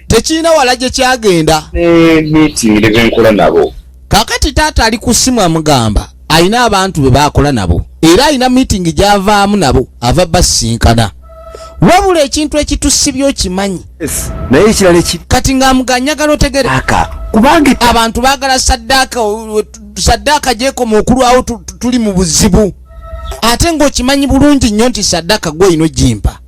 Speaker 1: tekiina wala gye kyagenda
Speaker 2: meeting lebenkola nabo
Speaker 1: kakati taata ali ku ssimu amugamba alina abantu be bakola nabo era alina meeting gy'avaamu nabo ava basinkana wabula ekintu ekitusibye okimanyi
Speaker 2: naye ekirala
Speaker 1: kati ng'amuganyagala otegere
Speaker 2: kubanga
Speaker 1: abantu baagala saddaaka gyekoma okulwawo tuli mu buzibu ate ng'okimanyi bulungi nnyo nti saddaaka gw'olina ogimpa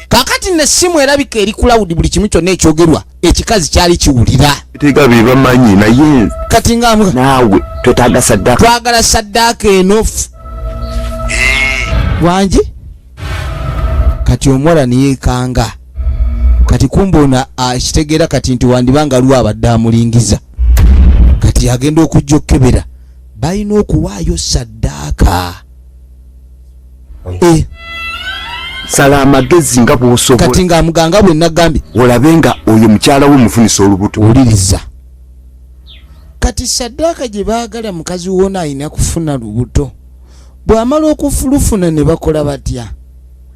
Speaker 1: kakati nessimu erabika eri ku lawudi buli kimu kyonna ekyogerwa ekikazi kyali kiwulira
Speaker 2: tega be bamanyi naye
Speaker 1: kati
Speaker 2: naawe twetaaga saddaaka
Speaker 1: twagala saddaaka eno wangi kati omuwala niyeekanga kati kumboona akitegeera kati nti wandibanga lwa abadde amulingiza kati agenda okujja okkebera balina okuwaayo saddaaka
Speaker 2: sala amagezi nga bw'osobola
Speaker 1: kati ng'amuganga bwe nagambye
Speaker 2: olabe nga oyo mukyala we mufunisa olubuto
Speaker 1: wuliriza kati saddaaka gye baagala mukazi wona alina kufuna lubuto bw'amala okufulufuna ne bakola batya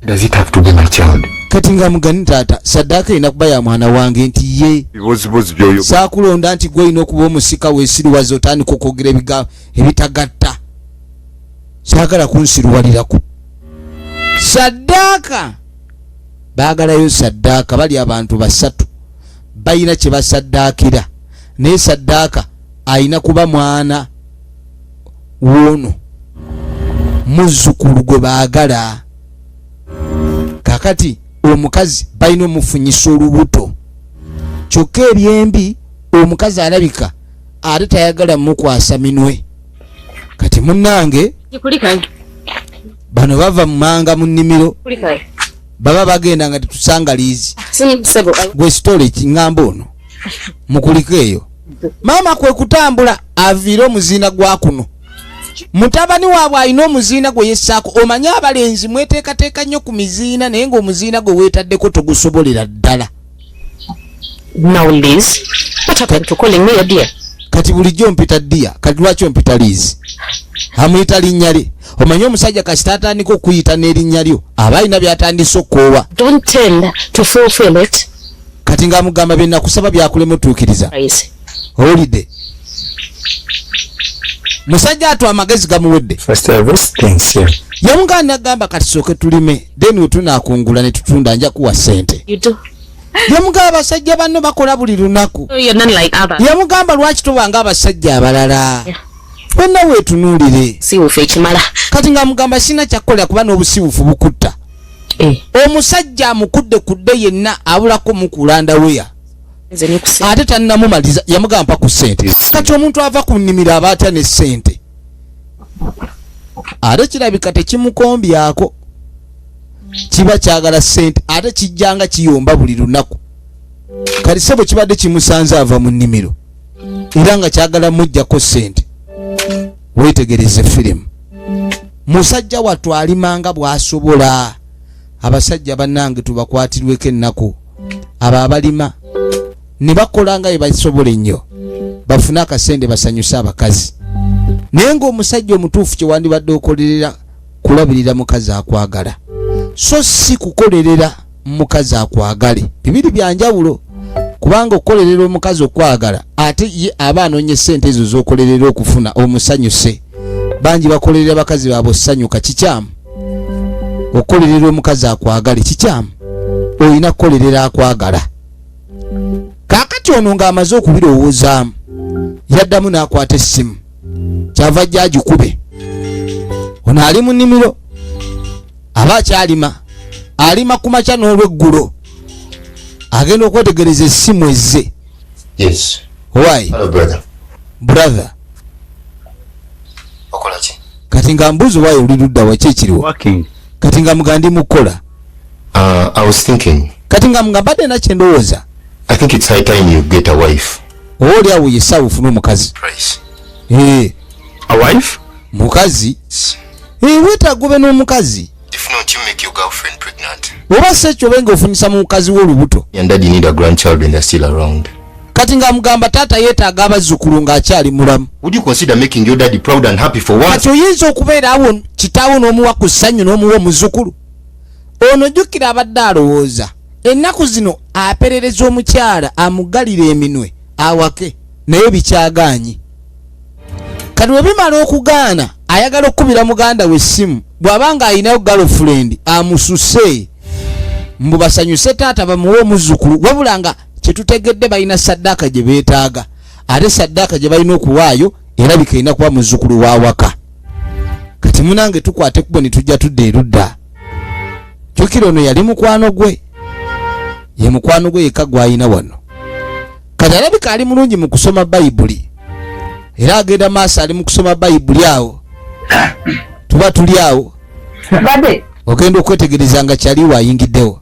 Speaker 2: does it have to be my child
Speaker 1: kati ng'amugani taata saddaaka erina kuba ya mwana wange nti ye
Speaker 2: bibozibozi byoyo
Speaker 1: saakulonda nti gwe olina okuba omusika weesiriwaza otandika okwogera ebitagatta saagala kunsiriwalirako saddaaka baagalayo saddaaka bali abantu basatu balina kye basaddaakira naye saddaaka alina kuba mwana woono muzzukulu gwe baagala kakati omukazi balina omufunyisa olubuto kyokka ebyembi omukazi alabika ate tayagala mukwasa minwe kati munnange bano bava mu manga mu nnimiro baba bagenda nga tetusanga liizi gwe sitole kiŋŋamba ono mukuliko eyo maama kwe kutambula aviire omuziina gwa kuno mutabani waabwe alina omuziina gwe yessaako omanye abalenzi mweteekateeka nnyo ku miziina naye ng'omuziina gwe weetaddeko togusobolera ddala kati bulijjo mpita ddiya kati lwaki ompita liizi amuyita linnya lye omanye omusajja kasita atandika okuyita n'erinnya lyo aba alina byatandise okkoowa kati ng'amugamba bye nakusaba byakulema otuukiriza owulidde musajja atwa amagezi gamuwedde yamugamba nagamba kati sooke tulime then wetunaakungula ne tutunda nja kuwa ssente yamugamba abasajja banno bakola buli lunaku yamugamba lwaki tobanga abasajja abalala wenna weetunuulire kati ng'amugamba sina kyakukolera kuba n'obusibufu bukutta omusajja amukudde kudde yenna abulako mukulanda weya ate tannamumaliza yamugamba mpa ku ssente kati omuntu ava ku nnimiro aba atya ne ssente ate kirabika tekimukombyako kiba kyagala ssente ate kijjanga kiyomba buli lunaku kati sebo kibadde kimusanze ava mu nnimiro era nga kyagala mujjako ssente weetegereze firimu musajja wattu alimanga bw'asobola abasajja bannange tubakwatirweko ennaku abo abalima ne bakola nga bye basobola ennyo bafune akasente basanyuse abakazi naye ng'omusajja omutuufu kye wandibadde okolerera kulabirira mukazi akwagala so si kukolerera mukazi akwagale bibiri bya njawulo kubanga okukolerera omukazi okwagala ate ye aba anoonya ssente ezo z'okolerera okufuna omusanyuse bangi bakolerera bakazi baabwe osanyuka kikyamu okukolerera omukazi akwagale kikyamu olina kukolerera akwagala kaakati ono ng'amaze okubirowoozaamu yaddamu n'akwata essimu kyava ajja agikube ono ali mu nnimiro aba akyalima alima ku makya n'olweggulo agenda okwetegereza essimu ezze
Speaker 3: Yes.
Speaker 1: why
Speaker 3: Hello, brother.
Speaker 1: brother
Speaker 3: Okolaki?
Speaker 1: kati nga mbuzi wayo oli ludda waki ekiriwo
Speaker 6: working
Speaker 1: kati nga mugandi mukola
Speaker 3: I was thinking,
Speaker 1: kati nga mbadde nakye ndowooza
Speaker 3: I think it's high time you get a wife.
Speaker 1: oba oli awo yesaawa ofune omukazi
Speaker 3: Price.
Speaker 6: a wife
Speaker 1: mukazi weetaaga obe n'omukazi
Speaker 3: If not, Won't you make your girlfriend pregnant?
Speaker 1: Oba sekyo benga ofunyisa mu mukazi w'olubuto.
Speaker 3: And daddy need a grandchild when they're still around.
Speaker 1: Kati nga mugamba taata yeetaaga abazzukulu ng'akyali mulamu.
Speaker 3: Would you consider making your daddy proud and happy for once?
Speaker 1: Kati oyinza okubeera awo kitaawo n'omuwa ku ssanyu n'omuwa omuzzukulu. Ono jjukira abadde alowooza ennaku zino aperereza omukyala amugalira eminwe awake naye bikyagaanyi. Kati bwe bimala okugaana ayagala okukubira muganda we essimu bw'abanga alinayo girlfriend amususe mbu basanyuse taata bamuwe omuzzukulu wabula nga kyetutegedde balina saddaaka gye beetaaga ate saddaaka gye balina okuwaayo erabika erina kuba muzzukulu wa waka. Kati munange tukwate kubo ne tujja tudda erudda. Jjukira ono yali mukwano gwe ye mukwano gwe yekka gw'alina wano. Kati alabika ali mulungi mu kusoma bayibuli era agenda maaso ali mu kusoma bayibuli awo tuba tuli awo ogenda okwetegereza nga kyaliwo ayingiddewo.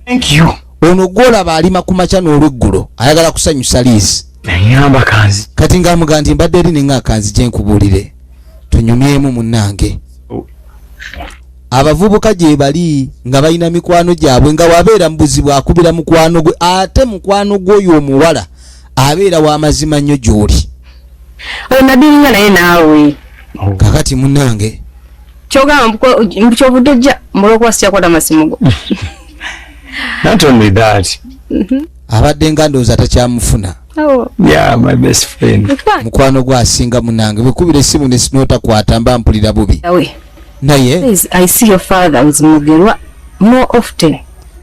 Speaker 1: Ono gwolaba alima ku makya n'olweggulo ayagala kusanyusa liisi. Kati ng'amugaa nti mbadde eri nenga akanzi gye nkubuulire tunyumyemu munnange. Abavubuka gye bali nga balina mikwano gyabwe nga wabeera mu buzibu akubira mukwano gwe ate mukwano gw'oyo omuwala abeera w'amazima nnyo gy'oli.
Speaker 4: Nadiringa naye naawe.
Speaker 1: Kakati munnange
Speaker 4: Kyogamba mbukyovudde ojja mulwokuba sikyakwata masimu go.
Speaker 6: Not only that.
Speaker 1: abadde nga ndowooza takyamufuna.
Speaker 6: Yeah, my best friend.
Speaker 1: Mukwano gwe asinga munnange bwekubira essimu ne sinootakwata mba mpulira bubi. Naye
Speaker 4: Please, I see your father with Mugerwa more often.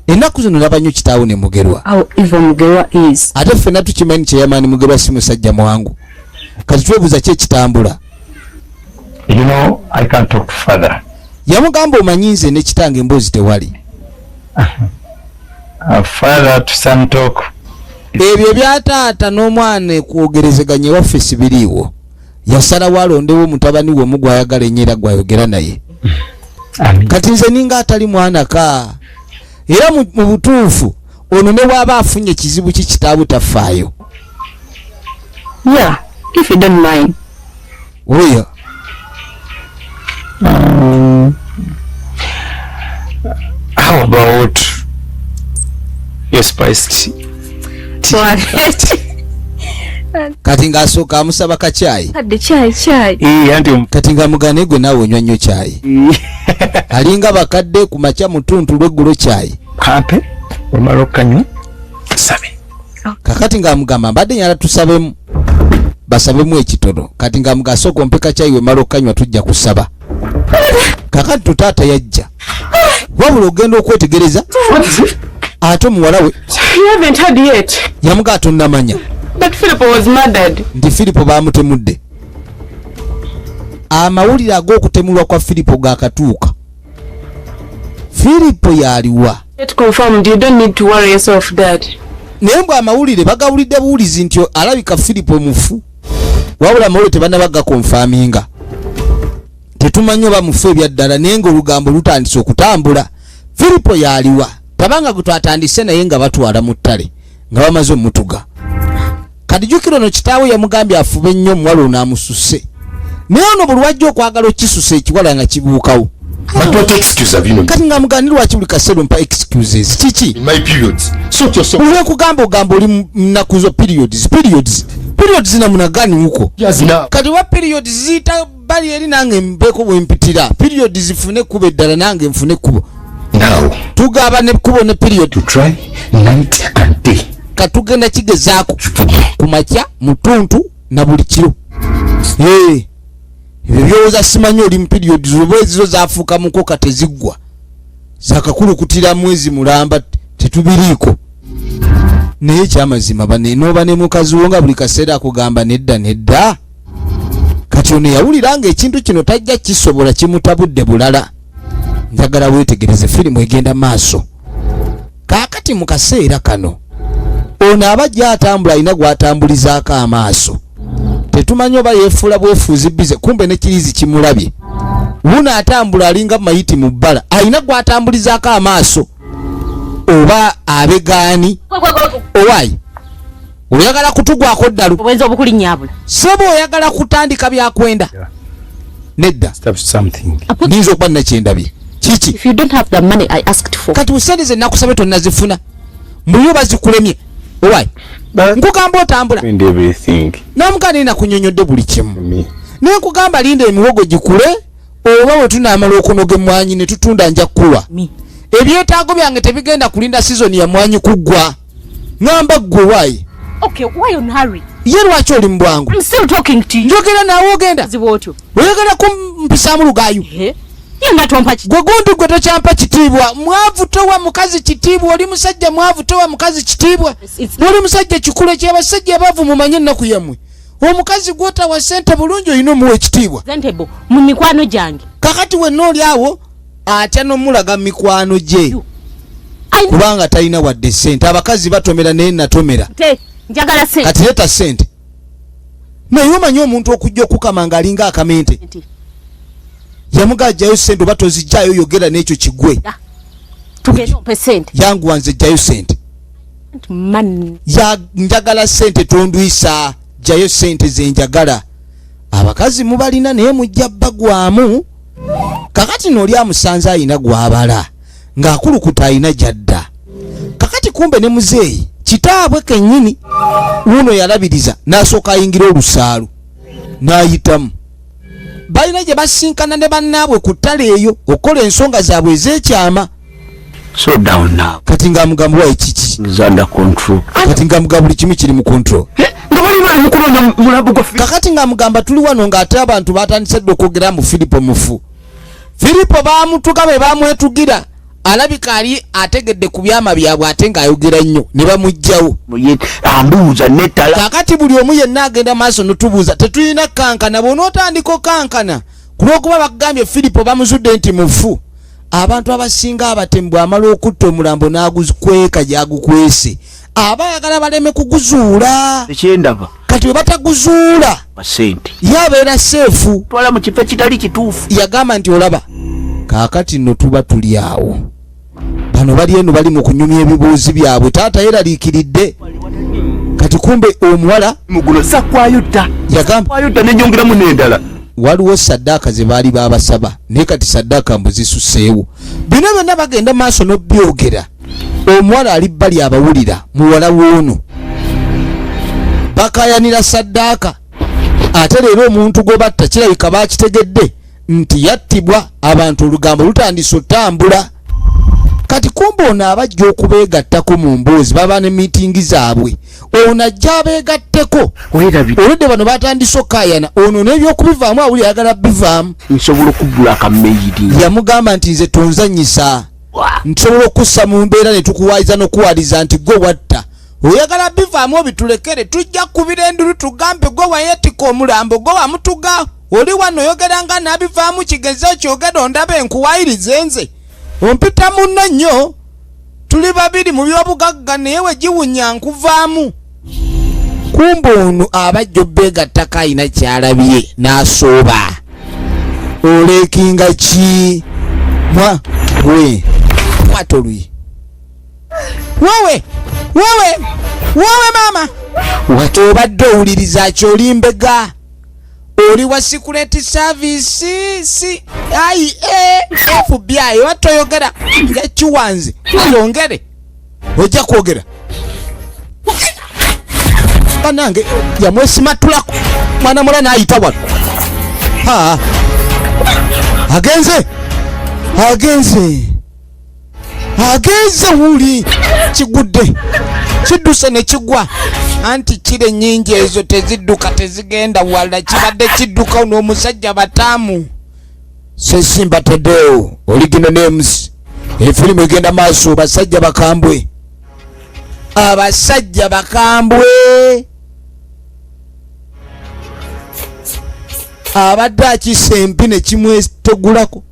Speaker 1: ennaku zino laba nnyo kitaawo ne Mugerwa.
Speaker 4: How evil Mugerwa is.
Speaker 1: Ate ffenna tukimanyi kyeyamaani Mugerwa si musajja mwangu. Kati twebuuza ki ekitambula.
Speaker 6: You know, I can't talk to father.
Speaker 1: Yamugamba omanyi nze ne kitange emboozi tewali.
Speaker 6: Father to son talk.
Speaker 1: Ebyo bya taata n'omwana ekwogerezeganya ewaffe si biriiwo. Yasalawo alondewo mutabani we omu gw'ayagala ennyo era gw'ayogera naye. Kati nze ninga atali mwanaka. Era mu butuufu ono ne bw'aba afunye ekizibu ki kitaabu tafaayo.
Speaker 4: Yeah, if you don't mind.
Speaker 1: Oya.
Speaker 6: How about your spiced
Speaker 1: Kati ng'asooka amusaba kacaayi.
Speaker 4: Hadde chai.
Speaker 6: anti
Speaker 1: Kati nga mugane gwe naawe onywa nnyo caayi. Alinga bakadde ku makya mutuntu lw'eggulo caayi.
Speaker 6: kampe omala okanywa sabe.
Speaker 1: Kakati ng'amugamba mbadde nyala tusabemu. Basabemu ekitono. Kati ng'amugamba sooka ompe kacaayi we mala okanywa tujja kusaba. Kakati tutaata yajja. Wabula ogenda okwetegereza. Ate muwala we.
Speaker 4: You haven't heard yet.
Speaker 1: Yamugaa tonnamanya.
Speaker 4: That Philip was murdered.
Speaker 1: Ndi Filipo baamutemudde. Amawulire ag'okutemulwa kwa Filipo gaakatuuka. Filipo yaliwa.
Speaker 4: It confirmed. You don't need to worry yourself, Dad.
Speaker 1: Naye mbw amawulire bagawulidde buwulizi nti alabika Filipo mufu. Wabula amawulire tebannabaga konfaminga. Tetumanyi oba mufu ebyaddala naye ng'olugambo lutandise okutambula. Filipo yaliwa. Tabanga gwe twatandise naye nga batwala mu ttale nga bamaze omutuga. Kati jjukira ono kitaawe yamugambye afube ennyo omuwala ono amususe. Naye ono buli wajja okwagala okisusa ekiwala nga kibuukawo.
Speaker 3: But what excuse have you known?
Speaker 1: Kati nga mugandi lwaki buli kaseera mpa excuses kiki?
Speaker 3: In my periods. Sort yourself.
Speaker 1: Olwekugamba ogamba oli munaku zo periods namuna gani huko?
Speaker 3: Yes, now.
Speaker 1: Kati wa periods ziyita bali eri nange mbeko bwempitira. Periods zifune kuba eddala nange nfune kubo.
Speaker 3: Now.
Speaker 1: Tugaba ne kubo ne period.
Speaker 3: To try night and day.
Speaker 1: Katugenda kigezaako ku makya mutuntu na buli kiro. Ebyo byowooza simanyi oli mu period zo zaafuuka muko kateziggwa. Zakakulukutira mwezi mulamba tetubiriiko. Naye kyamazima bane n'oba ne mukazi wo nga buli kaseera akugamba nedda. Kati ono yawulira nga ekintu kino tajja kisobola kimutabudde bulala. Njagala weetegereze firimu egenda maaso. Kaakati mu kaseera kano ono abajja atambula alina gwatambulizaako amaaso. Tetumanyi oba yeefuula bwefuuzi bize kumbe ne kirizi kimulabye. Wuno atambula alinga mayiti mu bbala alina gwatambulizaako amaaso. Oba abegaani owaayi oyagala kutugwako ddalu
Speaker 5: obwenzi obukulinnyabula
Speaker 1: sebo oyagala kutandika byakwenda nedda
Speaker 6: stop something.
Speaker 1: ninza okuba nakyendabye Chichi.
Speaker 5: If you don't have the money I asked for.
Speaker 1: Kati usende ze nakusabe tonnazifuna. Mbuyo bazikulemye. Owai. Nkugamba otambula.
Speaker 2: And everything.
Speaker 1: Namugani na kunyonyodde buli kimu.
Speaker 2: Me.
Speaker 1: Naye nkugamba linda emiwogo gikule oba bwe tunaamala okunoga emmwanyi ne tutunda nja kuwa. Ebyetaago byange tebigenda kulinda season ya mwanyi kuggwa. Ngamba ggwe wayi.
Speaker 5: Okay, why on hurry?
Speaker 1: Ye lwaki oli mbwangu?
Speaker 5: I'm still talking to you.
Speaker 1: Njogera naawe ogenda.
Speaker 5: Zibotyo.
Speaker 1: Oyagala kumpisaamu lugaayu.
Speaker 5: Yenga tompa ki.
Speaker 1: Gwe gundi gwe tokyampa kitiibwa. Mwavu towa mukazi kitiibwa. Oli musajja mwavu towa mukazi kitiibwa. Oli musajja kikule ky'abasajja abavu mumanye ennaku yammwe. Omukazi gw'otawa ssente bulungi olina omuwa ekitiibwa.
Speaker 5: Presentable mu mikwano gyange.
Speaker 1: Kakati wenna oli awo atya n'omulaga mu mikwano gye. Kubanga talina wadde ssente. Abakazi batomera naye natomera.
Speaker 5: Njagala ssente.
Speaker 1: Kati leeta ssente. Naye omanyi omuntu okujja okukama ng'alinga akamente. Yamugajjayo ssente oba tozijjayo yogera n'ekyo kigwe.
Speaker 5: Tugenda ompe ssente.
Speaker 1: Yangu wanze jjayo ssente. Njagala ssente tondwisa. Jjayo ssente ze njagala. Abakazi mubalina naye mujja bagwamu. Kakati n'oli amusanze ayina gwabala. Ng'akulukuta ayina jadda. Kakati kumbe ne muzeeyi. Kitaabwe kennyini. Uno yalabiriza. N'asooka ayingira olusaalu. N'ayitamu. Balina gye basinkana ne bannaabwe ku ttale eyo okola ensonga zaabwe ez'ekyama.
Speaker 8: So down now.
Speaker 1: Kati ng'amugamba wa ekiki.
Speaker 8: Is under control.
Speaker 1: Kati ng'amugamba buli kimu kiri mu control. Kakati ng'amugamba tuli wano ng'ate abantu batandise dde okwogera mu Filipo mufu. Filipo baamutuga be baamwetugira. Alabika ali ategedde ku byama byabwe ate ng'ayogera nnyo ne bamuggyawo.
Speaker 8: Ambuuza nettala.
Speaker 1: Kakati buli omu yenna agenda maaso n'otubuuza tetulina kankana bw'onootandika kankana. Kulw'okuba bakugambye Filipo bamuzudde nti mufu. Abantu abasinga abatemu amala okutta omulambo n'agukweka gy'agukwese. Abayagala baleme kuguzuula.
Speaker 8: Ekyendaba.
Speaker 1: Kati bwe bataguzuula.
Speaker 8: Basente.
Speaker 1: Yabeera seefu.
Speaker 8: Twala mu kifo kitali kituufu.
Speaker 1: Yagamba nti olaba. Kaakati nno tuba tuli awo. Bano bali eno bali mu kunyumya ebibuuzi byabwe. Taata yeraliikiridde. Kati kumbe omuwala.
Speaker 2: Muguno sakwayo dda.
Speaker 1: Yagamba.
Speaker 2: Kwayo dda n'enjongeramu n'endala.
Speaker 1: Waliwo saddaaka ze baali baabasaba. Naye kati saddaaka mbu zisuseewo. Bino byonna bagenda maaso n'obyogera. Omuwala ali bali abawulira muwala w'ono. Bakayanira saddaaka. Ate leero omuntu gwe batta kirabika baakitegedde nti yattibwa abantu olugambo lutandise otambula. Kati kumbe ono abajja okubeegattako mu mboozi baba ne miitingi zaabwe. Ono ajja abeegatteko. Oludde bano batandise okkaayana. Ono n'ebyokubivaamu awuli ayagala bivaamu.
Speaker 8: Nsobola okubbula akameyiri.
Speaker 1: Yamugamba nti nze tonzanyisa. Nsobola okussa mu mbeera ne tukuwaayiza n'okuwaliza nti gwe watta. Oyagala bivaamu obitulekere tujja kubira endulu tugambe gwe wayeetika omulambo gwe wamutuga. Oli wano oyogera nga n'abivaamu kigezo kyogera ondabe enkuwaayirize nze. Ompita munno nnyo. Tuli babiri mu by'obugagga naye we giwunya nkuvaamu. Kumbe ono abajja obbeegattako ayina kyalabye n'asooba. Oleekinga ki? We kwata oluyi. Wowe mama. Wati obadde owuliriza kyoli mbega. Oli wa security service si ai FBI watoyogera ya chiwanzi yongere ojja kwogera banange ya mwesi matulako mwana mulana ayita wano agenze wuli kigudde kidduse ne kigwa anti kire nyingi ezo tezidduka tezigenda wala kibadde kidduka n'omusajja bataamu Sesimba Tedeo original names efilimu egenda maaso basajja bakambwe abasajja bakambwe abadde akisempi ne kimwetegulako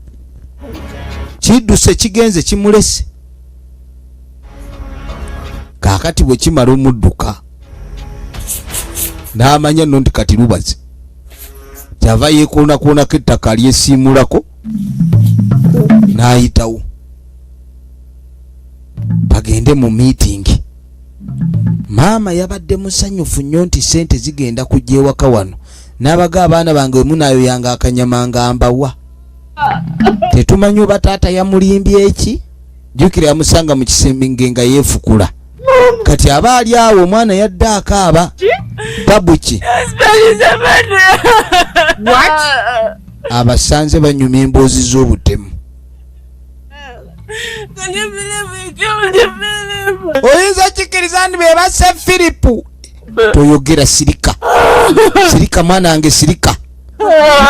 Speaker 1: kidduse kigenze kimulese kakati bwe kimala omudduka n'amanya nno nti kati lubaze kyava yeekoonako ettaka lyesiimulako n'ayitawo bagende mu miitingi. Maama yabadde musanyufu nnyo nti ssente zigenda kujja ewaka wano n'abaga abaana bange bwe munaayoyanga akanyama nga mbawa tetumanyi oba taata yamulimbye eki. Jjukira yamusanga mu kisembe nga yeefukula. Kati aba ali awo omwana yadde akaaba. Babuki. Abasanze banyuma emboozi z'obutemu. Oyinza kikiriza ndi be basse Filipu. Toyogera sirika. Sirika mwana wange sirika.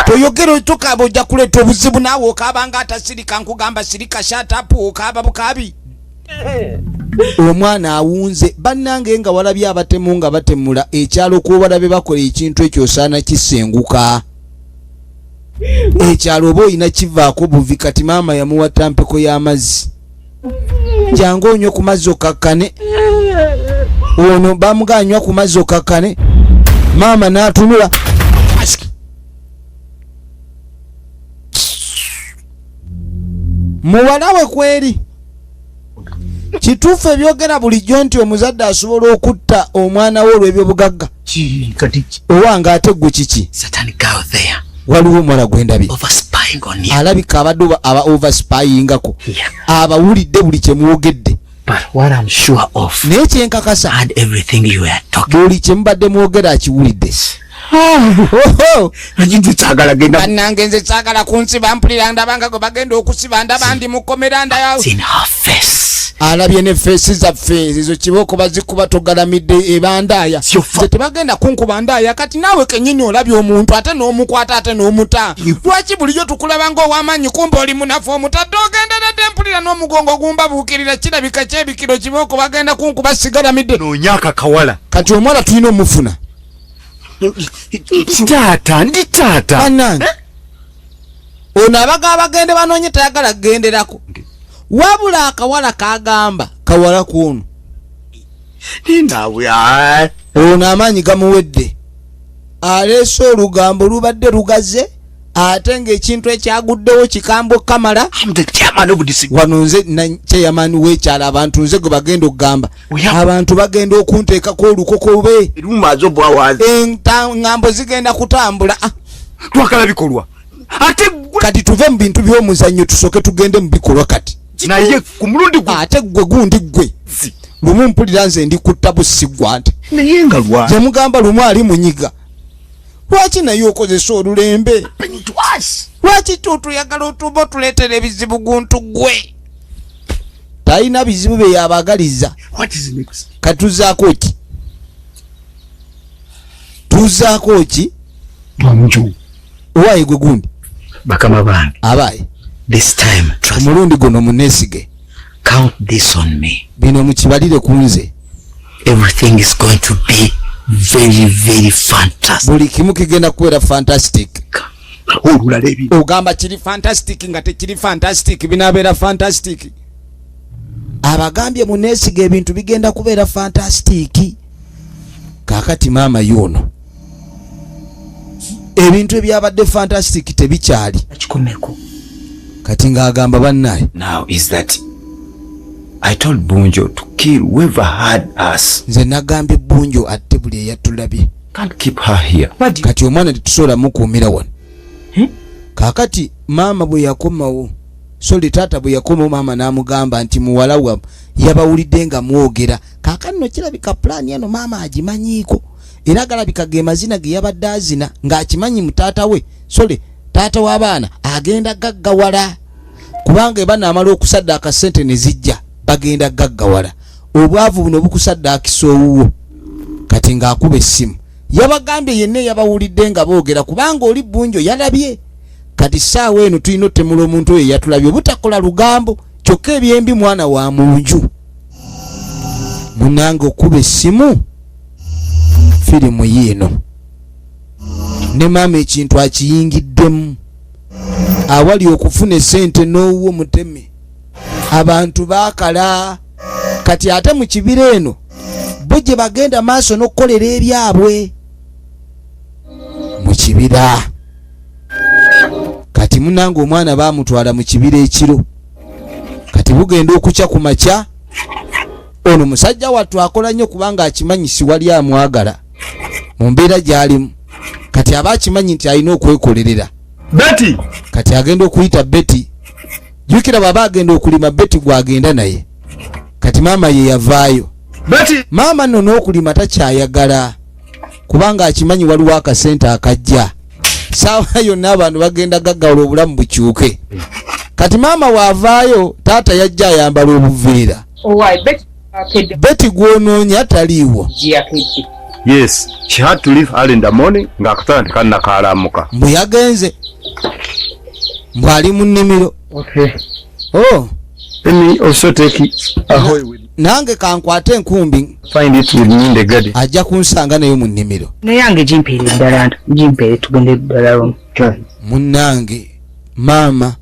Speaker 1: Toyogera otukaba ojja kuleeta obuzibu naawe okaaba nga atasirika nkugamba sirika shut up okaaba bukabi. Omwana awunze bannange nga walabye abatemu nga batemula ekyalo kwobalabe bakola ekintu ekyo osaana kisenguka. Ekyalo oba oyina kivaako buvi kati maama yamuwa tampeko y'amazzi. Jangu onywe ku mazzi okakkane. Ono bamuganywa ku mazzi okakkane. Maama n'atunula. Muwala we kweri. Kituufu ebyogera bulijjo nti omuzadde asobola okutta omwana we olw'ebyobugagga.
Speaker 8: Kati
Speaker 1: Owange ate gwe kiki?
Speaker 8: Satanic girl there.
Speaker 1: Waliwo omuwala gwendabye.
Speaker 8: Overspying on you.
Speaker 1: Alabika abadde aba overspyingako. Abawulidde buli kye muwogedde.
Speaker 8: But what I'm sure of,
Speaker 1: naye kyenkakasa
Speaker 8: and everything you are talking.
Speaker 1: buli kye mubadde mwogera akiwulidde. Bannange nze saagala kunsiba mpulira ndabanga gwe bagenda okusiba ndaba ndi mukomera ndayawo.
Speaker 8: In her face.
Speaker 1: Alabye ne feesi zaffe ezo kibooko bazikuba togalamidde ebandaaya. Nze tebagenda kunkuba ndaaya kati naawe kennyini olabye omuntu ate n'omukwata ate n'omuta. Lwaki bulijjo tukulaba ng'ow'amaanyi kumbe oli munafu omutadde ogenderedde mpulira n'omugongo gumbabuukirira kirabika kyebikiro kibooko bagenda kunkuba sigalamidde.
Speaker 6: Noonyaka kawala.
Speaker 1: Kati omwana tulina omufuna.
Speaker 6: Taata, ndi taata.
Speaker 1: Bannange. Ono abaga abagende banoonye tayagala kugenderako. Wabula akawala kagamba kawala kuno.
Speaker 6: Ninaawe.
Speaker 1: Ono amaanyi gamuwedde. Aleese olugambo lubadde lugaze ate ng'ekintu ekyaguddewo kikambo kamala.
Speaker 6: I'm the chairman of this.
Speaker 1: Wano nze chairman w'ekyalo abantu nze gwe bagenda okugamba. Abantu bagenda okunteekako olukoko lube.
Speaker 6: Rumazo bwawazi.
Speaker 1: Engambo zigenda kutambula.
Speaker 6: Twakala bikolwa. Ate
Speaker 1: kati tuve mu bintu by'omuzannyo tusooke tugende mu bikolwa kati.
Speaker 6: Naye ku mulundi gwe.
Speaker 1: Ate gwe gundi gwe. Lumu mpulira nze ndi kutta busigwa nti.
Speaker 6: Naye nga lwa.
Speaker 1: Gye mugamba lumu ali munyiga. Lwaki naye okozesa olulembe? Lwaki tuyagala otuba tuleetera ebizibu guntu gwe? Talina bizibu bye yabagaliza. Katuzaako ki? Tuzaako ki?
Speaker 8: Manju.
Speaker 1: Owaye gwe gundi.
Speaker 8: Bakama bange.
Speaker 1: Abaye.
Speaker 8: This time, trust me.
Speaker 1: Omulundi guno muneesige.
Speaker 8: Count this on me.
Speaker 1: Bino mukibalire ku nze.
Speaker 8: Everything is going to be very, very fantastic.
Speaker 1: Buli kimu kigenda kubeera fantastic.
Speaker 8: Olulabi.
Speaker 1: Ogamba kiri fantastic nga tekiri fantastic binaabeera fantastic. Abagambye muneesige ebintu bigenda kubeera fantastic. Kaakati maama yono. Ebintu ebyabadde fantastic tebikyali.
Speaker 8: Akikomeko.
Speaker 1: Kati ng'agamba bannaye.
Speaker 2: Now is that I told Bunjo to kill whoever had us.
Speaker 1: Nze nagambye Bunjo atte buli eyatulabye.
Speaker 2: Can't keep her here.
Speaker 1: Kati omwana tetusobola mukuumira wano. Kaakati maama bwe yakomawo. Soli taata bwe yakomawo maama n'amugamba nti muwala wa yabawulidde nga mwogera. Kaakati no kirabika pulaani eno maama agimanyiiko. Era galabika ge mazina ge yabadde azina ng'akimanyi mu taata we. Soli taata w'abaana agenda gaggawala. Kubanga banaamala okusaddaaka ssente ne zijja bagenda gaggawala. Obwavu buno bukusaddaakisa owuwo. Kati ng'akuba essimu. Yabagambye yenna yabawulidde nga boogera kubanga oli Bunjo yalabye. Kati ssaawa eno tulina otemula omuntu oyo yatulabye obutakola lugambo kyokka ebyembi mwana wa munju. Munange okuba essimu firimu yiino. Ne maama ekintu akiyingiddemu. Awali okufuna essente n'owuwo muteme. Abantu baakala. Kati ate mu kibira eno bo gye bagenda maaso n'okukolera ebyabwe. Mu kibira. Kati munange omwana baamutwala mu kibira ekiro. Kati bugenda okukya ku makya. Ono musajja wattu akola nnyo kubanga akimanyi si wali amwagala. Mu mbeera gy'alimu. Kati aba akimanyi nti alina okwekolerera.
Speaker 6: Betty.
Speaker 1: Kati agenda okuyita Betty. Jukira baba agenda okulima Betty gwagenda naye. Kati mama ye yavaayo.
Speaker 6: Betty.
Speaker 1: Mama nno n'okulima takyayagala. Kubanga akimanyi waliwo akasente akajja. Saawa yonna abantu bagenda gaggawala obulamu bukyuke. Kati mama waavaayo taata yajja ayambala obuveera. Betty gw'onoonya taliiwo.
Speaker 6: Yes, she had to leave early in the morning ng'akatala tekannakaalamuka.
Speaker 1: Mbwe yagenze. Mbwe ali mu nnimiro.
Speaker 6: Okay.
Speaker 1: Oh.
Speaker 6: Let me also take it ahoy with
Speaker 1: Nange kankwate enkumbi.
Speaker 6: find it with me in the garden.
Speaker 1: Ajja kunsanga nayo mu nnimiro.
Speaker 8: Nayange jimpeere ddala nto. Jimpeere tugende ddala lumu.
Speaker 1: Munnange maama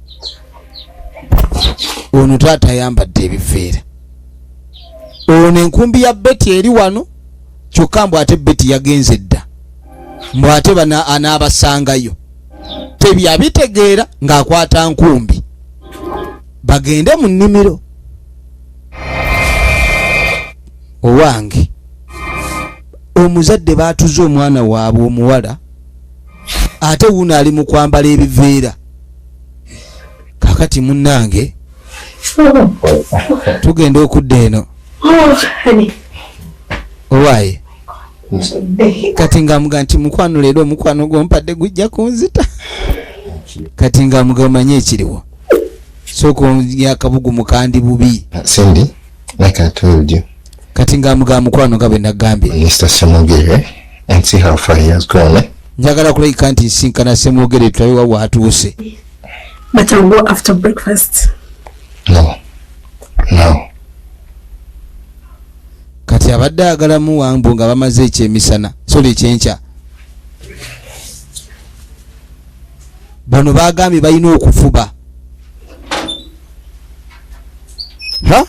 Speaker 1: ono taata ayambadde ebiveera. Ono enkumbi ya Betty eri wano kyokka mbw ate Betty yagenze dda. Mbw ate anaabasangayo. Tebyabitegeera ng'akwata nkumbi. Bagende mu nnimiro. Owange omuzadde baatuze omwana waabwe omuwala ate wuno ali mu kwambala ebiveera. Kakati munnange tugenda okudda eno. Owaaye kati ng'amuga nti mukwano leero omukwano gw'ompadde gujja kunzita. Kati ng'amuga omanye ekiriwo sooka onzigya akabugu mukandi bubi.
Speaker 3: Cindy, like I told you,
Speaker 1: Kati ng'amuga mukwano nga bwe nagambye.
Speaker 3: Mr. Semogere, and see how far he has gone, eh?
Speaker 1: Njagala kulabika nti nsinkana Semwogere tulabe wa watuuse.
Speaker 7: But I'll go after breakfast.
Speaker 3: No.
Speaker 1: Kati abadde agalamu wambu nga bamaze ekyemisana sole ekyenkya. Bano bagambye balina okufuba. Ha?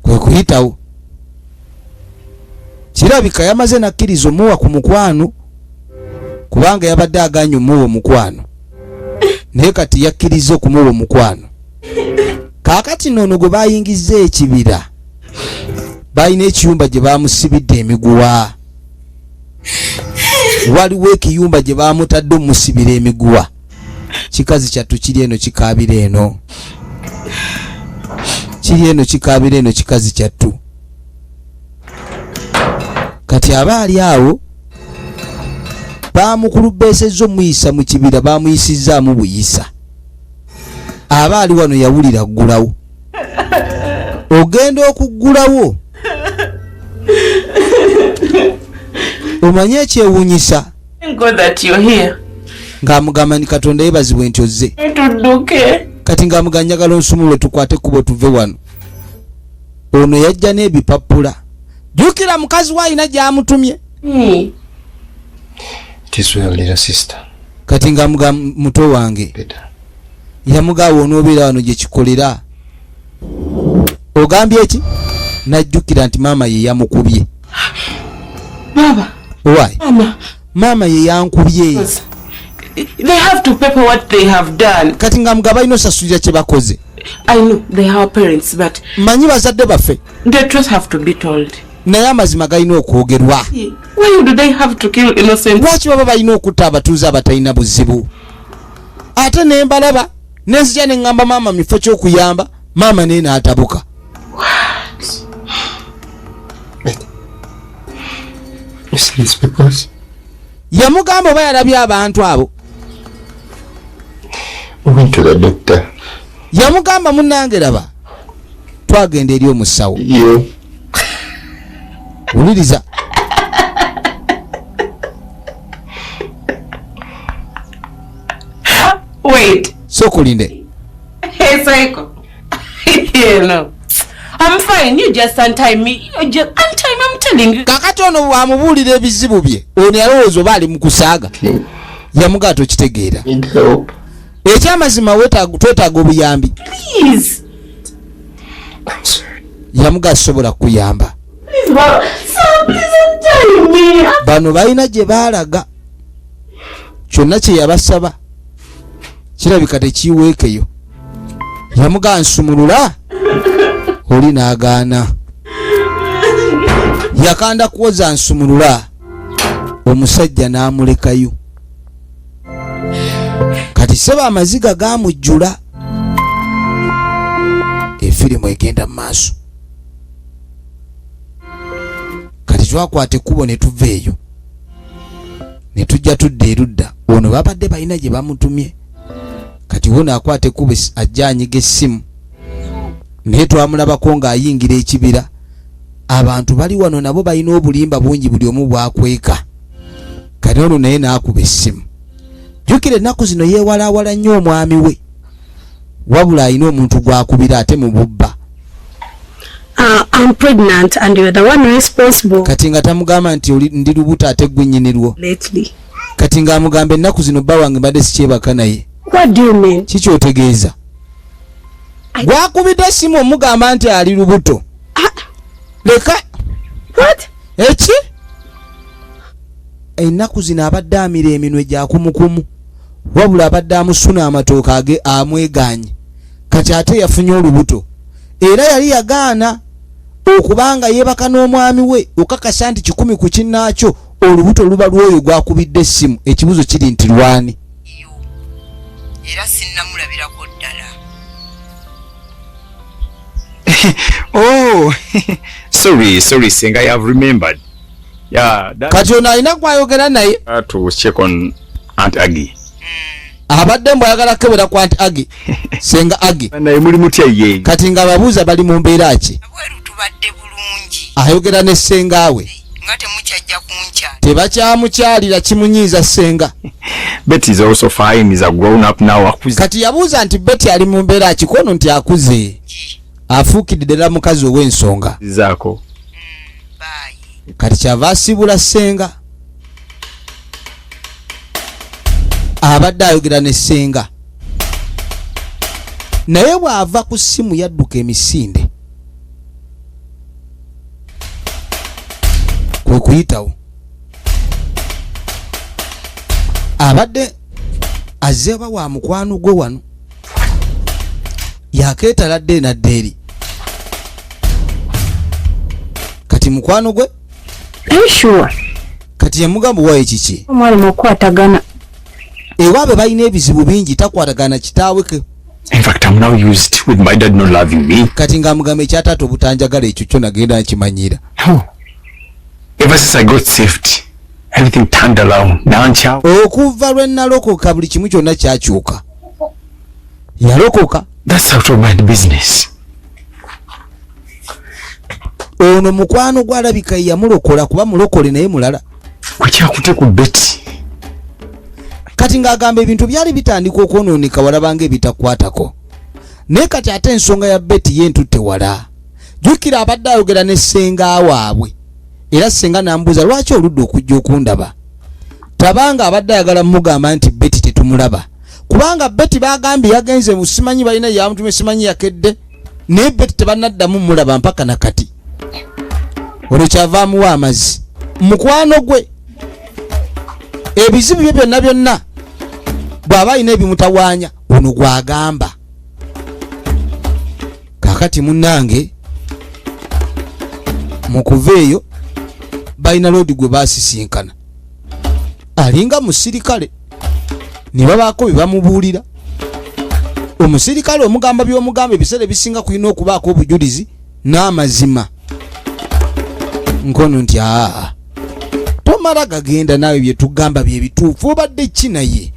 Speaker 1: Kwe kuyitawo. Kirabika yamaze nakkiriza omuwa ku mukwano kubanga yabadde aganye omuwa omukwano. Naye kati yakkiriza okumuwa omukwano. Kaakati noono gwe bayingiza ekibira. Balina ekiyumba gye bamusibidde emiguwa. Waliwo ekiyumba gye bamutadde omusibira emiguwa. Kikazi kyattu kiri eno kikaabira eno. Kiri eno kikaabira eno kikazi kyattu. Kati abaali awo bamukulubeesezza omuyisa mu kibira bamuyisizaamu buyisa. Abaali wano yawulira ggulawo. Ogenda okuggulawo. Omanye ekyewuunyisa. Ng'amugamba ni Katonda yeebazibwe nti ozze. Kati ng'amugamba njagala onsumulwe tukwate ekkubo tuve wano. Ono yajja n'ebipapula. Jukira mukazi wa alina gy'amutumye.
Speaker 3: It is well, little sister.
Speaker 1: Kati ng'amugamba muto wange. Yamugamba onoobeera wano gye kikolera. Ogambye eki? Najjukira nti maama ye yamukubye.
Speaker 4: Baba.
Speaker 1: Why?
Speaker 4: Mama
Speaker 1: ye yankubye.
Speaker 4: They have to pay for what they have done.
Speaker 1: Kati ng'amugamba balina osasulira kye bakoze.
Speaker 4: I know they have parents, but
Speaker 1: manyi bazadde baffe.
Speaker 4: The truth have to be told.
Speaker 1: Naye amazima galina okwogerwa.
Speaker 4: Why do they have to kill innocent?
Speaker 1: Lwaki baba balina okutta abatuuze abatalina buzibu? Ate ne mbalaba nenzija ne ngamba maama mifo ky'okuyamba maama naye n'atabuka. Yamugamba oba yalabye abantu abo.
Speaker 3: Went to the doctor.
Speaker 1: Yamugamba munnange laba twagenda eri omusawo. Wuliriza.
Speaker 4: Wait.
Speaker 1: So kulinde.
Speaker 4: Hey, Psycho. No. I'm fine. You just untie me. You just untie me. I'm telling you.
Speaker 1: Kakati ono wamubuulira ebizibu bye. Ono yalowooza oba ali mu kusaaga. Yamugamba tokitegeera. Ekyamazima twetaaga obuyambi.
Speaker 4: Please.
Speaker 3: I'm sorry.
Speaker 1: Yamugamba sobola kuyamba.
Speaker 4: Please, Baba. Sir, please untie me.
Speaker 1: Bano balina gye baalaga. Kyonna kye yabasaba kirabika tekiweekeyo. Yamugamba nsumulula. Oli n'agaana. Yakanda kuwoza nsumulula. Omusajja n'amulekayo. kati seba amaziga gamujjula efirimu egenda mu maaso. Kati twakwata ekkubo ne tuva eyo ne tujja tudda erudda. Ono babadde balina gye bamutumye. Kati wono akwata ekkubo ajja anyiga essimu naye twamulabako ng'ayingira ekibira. Abantu bali wano nabo balina obulimba bungi, buli omu bwakweka. Kati ono naye n'akuba essimu. Jjukira ennaku zino yeewalaawala nnyo omwami we, wabula alina omuntu gw'akubira ate mu bubba.
Speaker 7: I'm pregnant and you're the one responsible
Speaker 1: Kati nga tamugamba nti ndi lubuto ate gwe nnyinirwo.
Speaker 7: lately.
Speaker 1: Kati ng'amugamba ennaku zino bba wange mbadde sikyebaka naye.
Speaker 7: What do you mean?
Speaker 1: Kiki otegeeza? Gwakubidde essimu omugamba nti ali lubuto. Leka.
Speaker 7: What?
Speaker 1: Eki? Ennaku zino abadde amira eminwe gya kumukumu, wabula abadde amusuna amatooka age amweganye. Kati ate yafunye olubuto. Era yali yagaana okubanga yeebaka n'omwami we okakasa nti 10 ku kinnaakyo olubuto luba lw'oyo gwakubidde essimu. Ekibuzo kiri nti lwani?
Speaker 9: Era sinnamulabirako ddala.
Speaker 2: Oh, sorry, Senga, I have remembered. Yeah,
Speaker 1: Kati ono alina gwayogera naye.
Speaker 2: To check on Aunt Aggie.
Speaker 1: Abadde mbw ayagala kebera kwa Aunt Aggie. Senga Aggie.
Speaker 2: Naye muli mutya ye.
Speaker 1: Kati nga babuuza bali mu mbeera ki?
Speaker 9: Bweru tubadde bulungi.
Speaker 1: Ayogera ne Senga we.
Speaker 9: Nga temukyajja kunkyala.
Speaker 1: Tebakyamukyalira kimunyiiza Senga.
Speaker 2: Betty is also fine, is a grown up now.
Speaker 1: Kati yabuuza nti Betty ali mu mbeera ki, kono nti akuze. Afuukidde ddala mukazi ow'ensonga.
Speaker 2: Zaako.
Speaker 1: Kati kyava asibula Senga. Abadde ayogera ne Senga. Naye bw'ava ku ssimu yadduka emisinde. Kwe kuyitawo. Abadde azeeba wa mukwano gwe wano. Yakeetaladde nadde eri. Kati mukwano gwe?
Speaker 7: Sure.
Speaker 1: Kati yamugamba waye kiki?
Speaker 7: Omwali mukwatagana.
Speaker 1: Ewaabwe balina ebizibu bingi, takwatagana kitaawe ke.
Speaker 2: In fact, I'm now used with my dad not loving me.
Speaker 1: Kati ng'amugamba ekyataata obutanjagala ekyo kyo nagenda nkimanyira.
Speaker 2: Ever since I got saved, everything turned around. Now,
Speaker 1: okuva lwe nalokoka buli kimu kyonna kyakyuka. Yalokoka.
Speaker 2: That's out of my business.
Speaker 1: Ono mukwano gwalabika yamulokola kuba mulokole naye mulala.
Speaker 2: Kukyakute ku Betty.
Speaker 1: Kati ng'agamba ebintu byali bitandika okwonooneka walabanga ebitakwatako. Naye kati ate ensonga ya Betty yentutte wala. Jjukira abadde ayogera ne Senga waabwe. Era Senga n'ambuuza lwaki oludde okujja okundaba. Tabanga abadde ayagala mugamba nti Betty tetumulaba. Kubanga Betty bagambye yagenze mu simanyi balina yamutume simanyi yakedde. Naye Betty tebannaddamu mulaba mpaka na kati. Olwo kyavaamu wa amazzi. Mukwano gwe. Ebizibu bye byonna bw'aba alina ebimutawaanya ono gwagamba. Kakati munnange mu kuva eyo balina loodi gwe baasisinkana. Alinga musirikale. Ne babaako bye bamubuulira. Omusirikale omugamba by'omugamba ebiseera ebisinga kulina okubaako obujulizi n'amazima. Nkono nti tomala gagenda naawe bye tugamba bye bituufu obadde ki naye.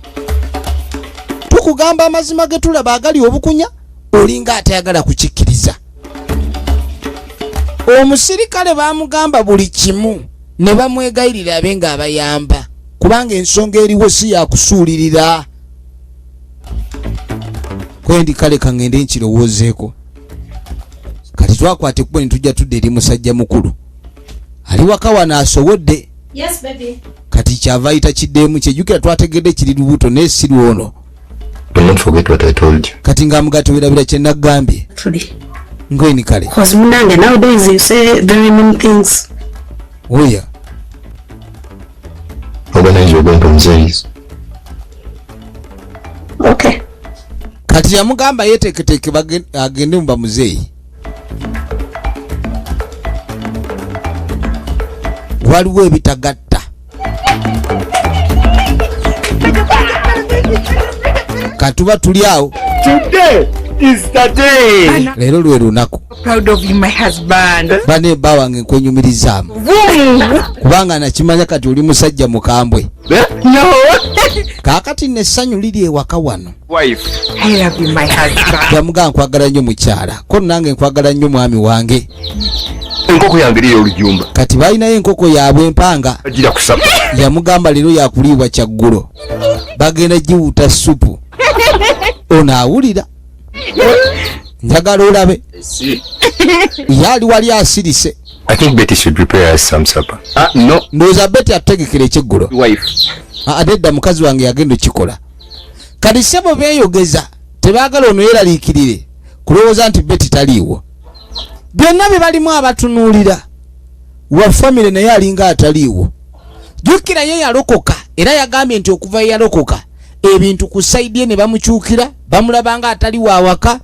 Speaker 1: Tukugamba amazima ge tulaba agali obukunya olinga atayagala kukikkiriza. Omusirikale baamugamba buli kimu ne bamwegayirira abe nga abayamba kubanga ensonga eriwo si yakusuulirira. Kwendi kale kangende nkirowoozeeko. Kati twakwata ekkubo ne tujja tudde eri musajja mukulu. Ali waka wano asobodde.
Speaker 7: Yes, baby.
Speaker 1: Kati kyava ayita kiddeemu kyejjukira twategedde kiri lubuto naye si lwono.
Speaker 3: Do not forget what I told you.
Speaker 1: Kati ng'amugatte wirabira kye naggambye.
Speaker 7: Truly.
Speaker 1: Ngweni kale.
Speaker 7: Because Munange, nowadays you say very many things.
Speaker 1: Oya.
Speaker 3: Organize your going to Mzei's.
Speaker 7: Okay.
Speaker 1: Kati yamugamba yeteeketeeke agende mu bamuzeeyi. Waliwo ebitagatta. katuba tuli awo.
Speaker 6: Today is the day.
Speaker 1: Leero lwe lunaku.
Speaker 9: Proud of you, my husband.
Speaker 1: Bane bba wange nkwenyumirizaamu. Kubanga nakimanya kati oli musajja mukambwe.
Speaker 9: No.
Speaker 1: Kaakati n'essanyu liri ewaka wano.
Speaker 6: Wife.
Speaker 9: I love you, my husband.
Speaker 1: Yamugaa nkwagala nnyo mukyala. Ko nange nkwagala nnyo mwami wange.
Speaker 2: Enkoko yange eri olujumba.
Speaker 1: Kati balinayo enkoko yaabwe empanga.
Speaker 2: Agira kusaba.
Speaker 1: Yamugamba leero yakuliibwa kyaggulo. Bagenda giwuta supu. Ono awulira. Njagala olabe. Yali wali asirise.
Speaker 2: I think Betty should prepare us some supper. No.
Speaker 1: Ndowooza Betty ategekera ekyeggulo.
Speaker 2: Wife.
Speaker 1: Adedda mukazi wange yagenda okikola. Kati sebo beeyogeza tebaagala ono yeeraliikirire kulowooza nti Betty taliiwo. Byonna bye balimu abatunuulira wa famire naye alinga ataliiwo. Jjukira ye yalokoka era yagambye nti okuva ye yalokoka ebintu ku saidi ye ne bamukyukira bamulabanga ataliwo awaka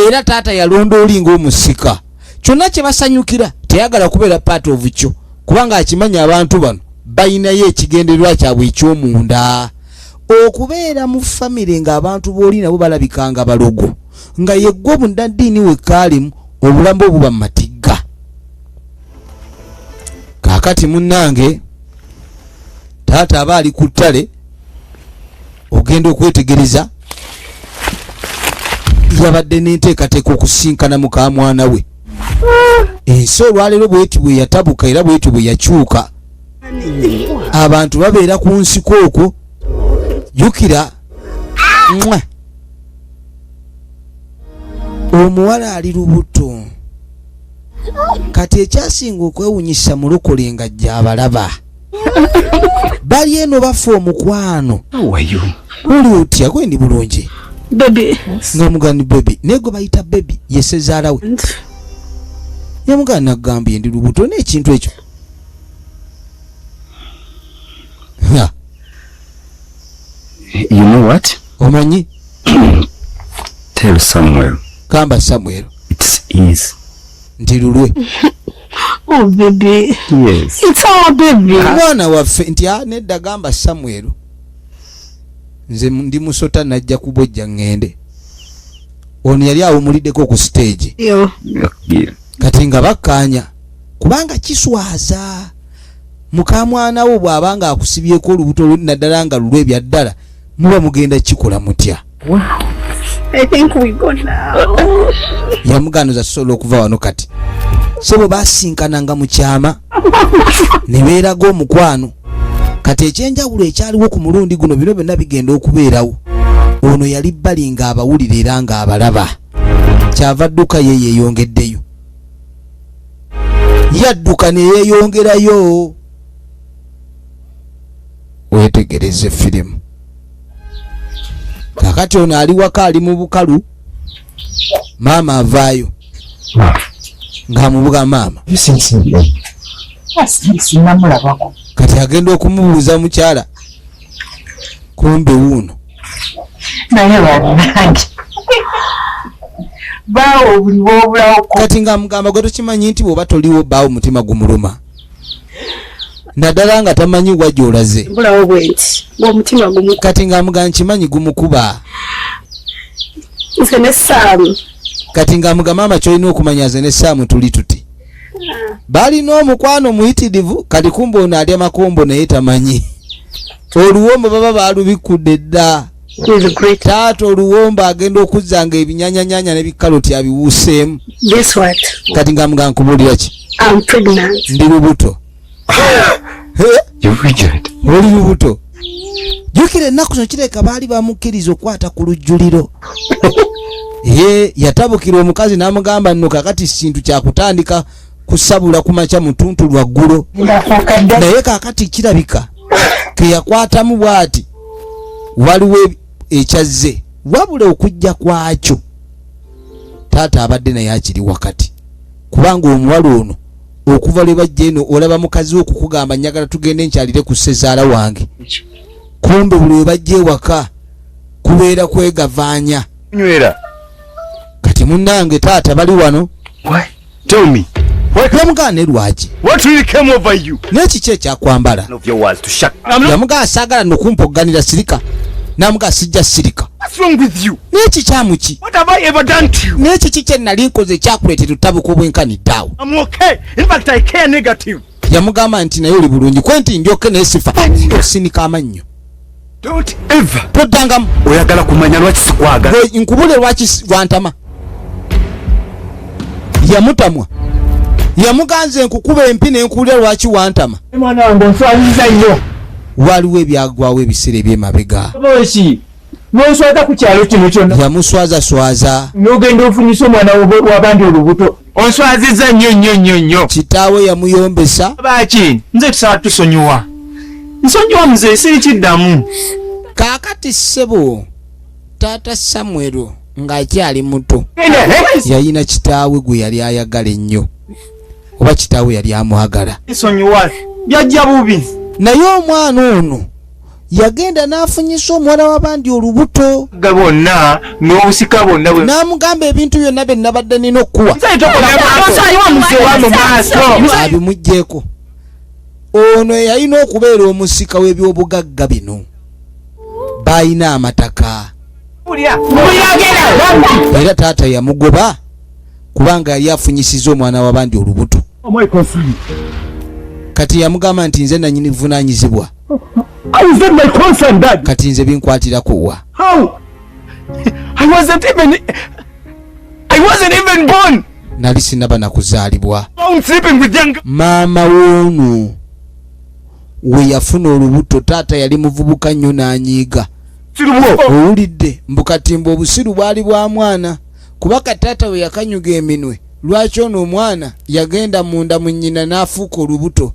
Speaker 1: era taata yalonda olinga omusika. Kyonna kye basanyukira teyagala kubeera part of kyo kubanga akimanya abantu bano balinayo ekigendererwa kyabwe eky'omunda. Okubeera mu famire ng'abantu booli nabo balabikanga balogo nga yeggwe obundaddiini wekkaalimu obulamu obuba mu matigga. Kaakati munnange taata aba ali ku ttale ogenda okwetegereza yabadde n'enteekateeka okusinkana muka mwana we. Ensi olwaleero bweti bwe yatabuka era bweti bwe yakyuka. Abantu babeera ku nsiko okwo. Jjukira omuwala ali lubuto. Kati ekyasinga okwewunyisa mulokole nga ajja abalaba. Bali eno bafa omukwano.
Speaker 2: How are you?
Speaker 1: Oli otya gwe ndi bulungi.
Speaker 7: Baby.
Speaker 1: Nga mugani baby. Nego bayita baby yesezaala we. Yamugana nagambye ndi lubuto n'ekintu ekyo.
Speaker 2: You know what?
Speaker 1: Omanyi?
Speaker 2: Tell Samuel.
Speaker 1: Kamba Samuel.
Speaker 2: It's easy.
Speaker 1: Ndi lulwe.
Speaker 7: Oh, baby.
Speaker 2: Yes.
Speaker 7: It's our baby.
Speaker 1: Mwana waffe nti nedda gamba Samuel. Nze ndi musota najja kubojja ngende. Ono yali awumuliddeko ku stage.
Speaker 7: Yo.
Speaker 2: Yeah.
Speaker 1: Kati nga bakkaanya kubanga kiswaza. Mukamwana wo bw'abanga akusibyeko olubuto naddala nga lulwe bya ddala muba mugenda kikola mutya.
Speaker 7: Wow. I think we go now.
Speaker 1: Yamuganuza solo okuva wano kati. Sebo basinkananga mu kyama ne beeraga omukwano. Kati ekyenjawulo ekyaliwo ku mulundi guno bino byonna bigenda okubeerawo. Ono yali bbali nga abawulira era nga abalaba. Kyava dduka ye yeeyongeddeyo. Yadduka ne yeeyongerayo. Wetegereze firimu. Kakati ono ali waka ali mu bukalu. Maama avaayo. Ng'amubuga maama. Kati agenda okumubuuza mukyala. Kumbe wuuno.
Speaker 9: Naye bannange. Baawo buli w'obulawo.
Speaker 1: Kati ng'amugamba gwe tokimanyi nti bw'oba toliwo bbaawo mutima gumuluma. Naddala nga tamanyi wajja olaze.
Speaker 7: Bulawo bwenti. Bw'omutima gumu.
Speaker 1: Kati ng'amugamba nkimanyi gumukuba.
Speaker 7: Nze ne Saamu.
Speaker 1: Kati ng'amugamba maama kyolina okumanya nze ne Saamu tuli tuti. Balina omukwano muyitirivu kati kumbe ono alya makombo naye tamanyi. Oluwombo baba baalubikudde dda. Taata oluwombo agenda okuzzanga ebinyanyanyanya n'ebikaloti abiwuuseemu.
Speaker 7: Guess what?
Speaker 1: Kati ng'amugamba nkubuulira ki?
Speaker 7: I'm pregnant.
Speaker 1: Ndi lubuto.
Speaker 2: You're rigid.
Speaker 1: Oli lubuto. Jjukira ennaku zino kireka baali bamukkiriza okwata ku lujjuliro. Yatabukira omukazi n'amugamba nno kakati kintu kyakutandika kusabula kumakya mutuntu lwaggulo. Naye kakati kirabika ke yakwatamu bw'ati waliwo ekyazze wabula okujja kwakyo. Taata abadde naye akiri wakati kubanga omuwala ono okuva lwe bajja eno olaba mukazi wo okukugamba njagala tugende nkyalire ku ssezaala wange. Kumbe buli we bajja ewaka kubeera kwegavaanya.
Speaker 2: Nywera.
Speaker 1: Kati munnange taata bali wano.
Speaker 2: Why? Tell me.
Speaker 1: Yamugaana lwaki?
Speaker 6: What really came over you?
Speaker 1: N'ekiki ekyakwambala?
Speaker 2: Of your words to shut.
Speaker 1: Yamugaa saagala nokumpogganira sirika. Namugaa sijja sirika.
Speaker 6: What's wrong with you?
Speaker 1: Neki kyamuki?
Speaker 6: What have I ever done to you?
Speaker 1: Neki kiki nali nkoze kyakuleetera ottabuka obwenkaniddeawo?
Speaker 6: I'm okay. In fact, I care negative.
Speaker 1: Yamugamba nti naye oli bulungi kwenti njoke neesifa osinika amannyo.
Speaker 6: Don't ever.
Speaker 1: Toddangamu.
Speaker 6: Oyagala kumanya lwaki sikwagala.
Speaker 1: Nkubule lwaki wantama. Yamutamwa. Yamuganze nkukuba empi nenkuulira lwaki wantama.
Speaker 8: Mwana wange onswaziza nnyo.
Speaker 1: Waliwo ebyagwawo ebiseera eby'emabega.
Speaker 8: Bosi. N'onswaza ku kyalo kino kyonna.
Speaker 1: Yamuswaza.
Speaker 8: N'ogenda ofunyisa omwana w'abandi olubuto. Onswaziza nnyo.
Speaker 1: Kitaawe yamuyombesa.
Speaker 6: Baki, nze tusaba tusonyiwa. Nsonyiwa muze siri kiddamu.
Speaker 1: Kaakati ssebo taata Samwero ng'akyali muto yalina kitaawe gwe yali ayagala ennyo oba kitaawe yali amwagala.
Speaker 6: Nsonyiwa byajja bubi.
Speaker 1: Naye omwana ono yagenda n'afunyisa omwana w'abandi olubuto
Speaker 6: Bonna n'obusika bonna bwe.
Speaker 1: n'amugamba ebintu byonna bye nabadde nina okuwa abimugjeeko. Ono yalina okubeera omusika w'ebyobugagga bino. Bayina amataka. Era taata yamugoba kubanga yali afunyisiza omwana w'abandi olubuto. Kati yamugamba nti nze nanyini vunaanyizibwa. Kati nze binkwatirako wa.
Speaker 6: I wasn't even born.
Speaker 1: Nali sinaba nakuzaalibwa.
Speaker 6: I'm sleeping with young.
Speaker 1: Maama w'ono we yafuna olubuto taata yali muvubuka nnyo n'anyiiga. Owulidde mbukatimba obusiru bwali bwa mwana kuba kataata we yakanyuga eminwe lwaki ono omwana yagenda munda mu nnyina n'afuuka olubuto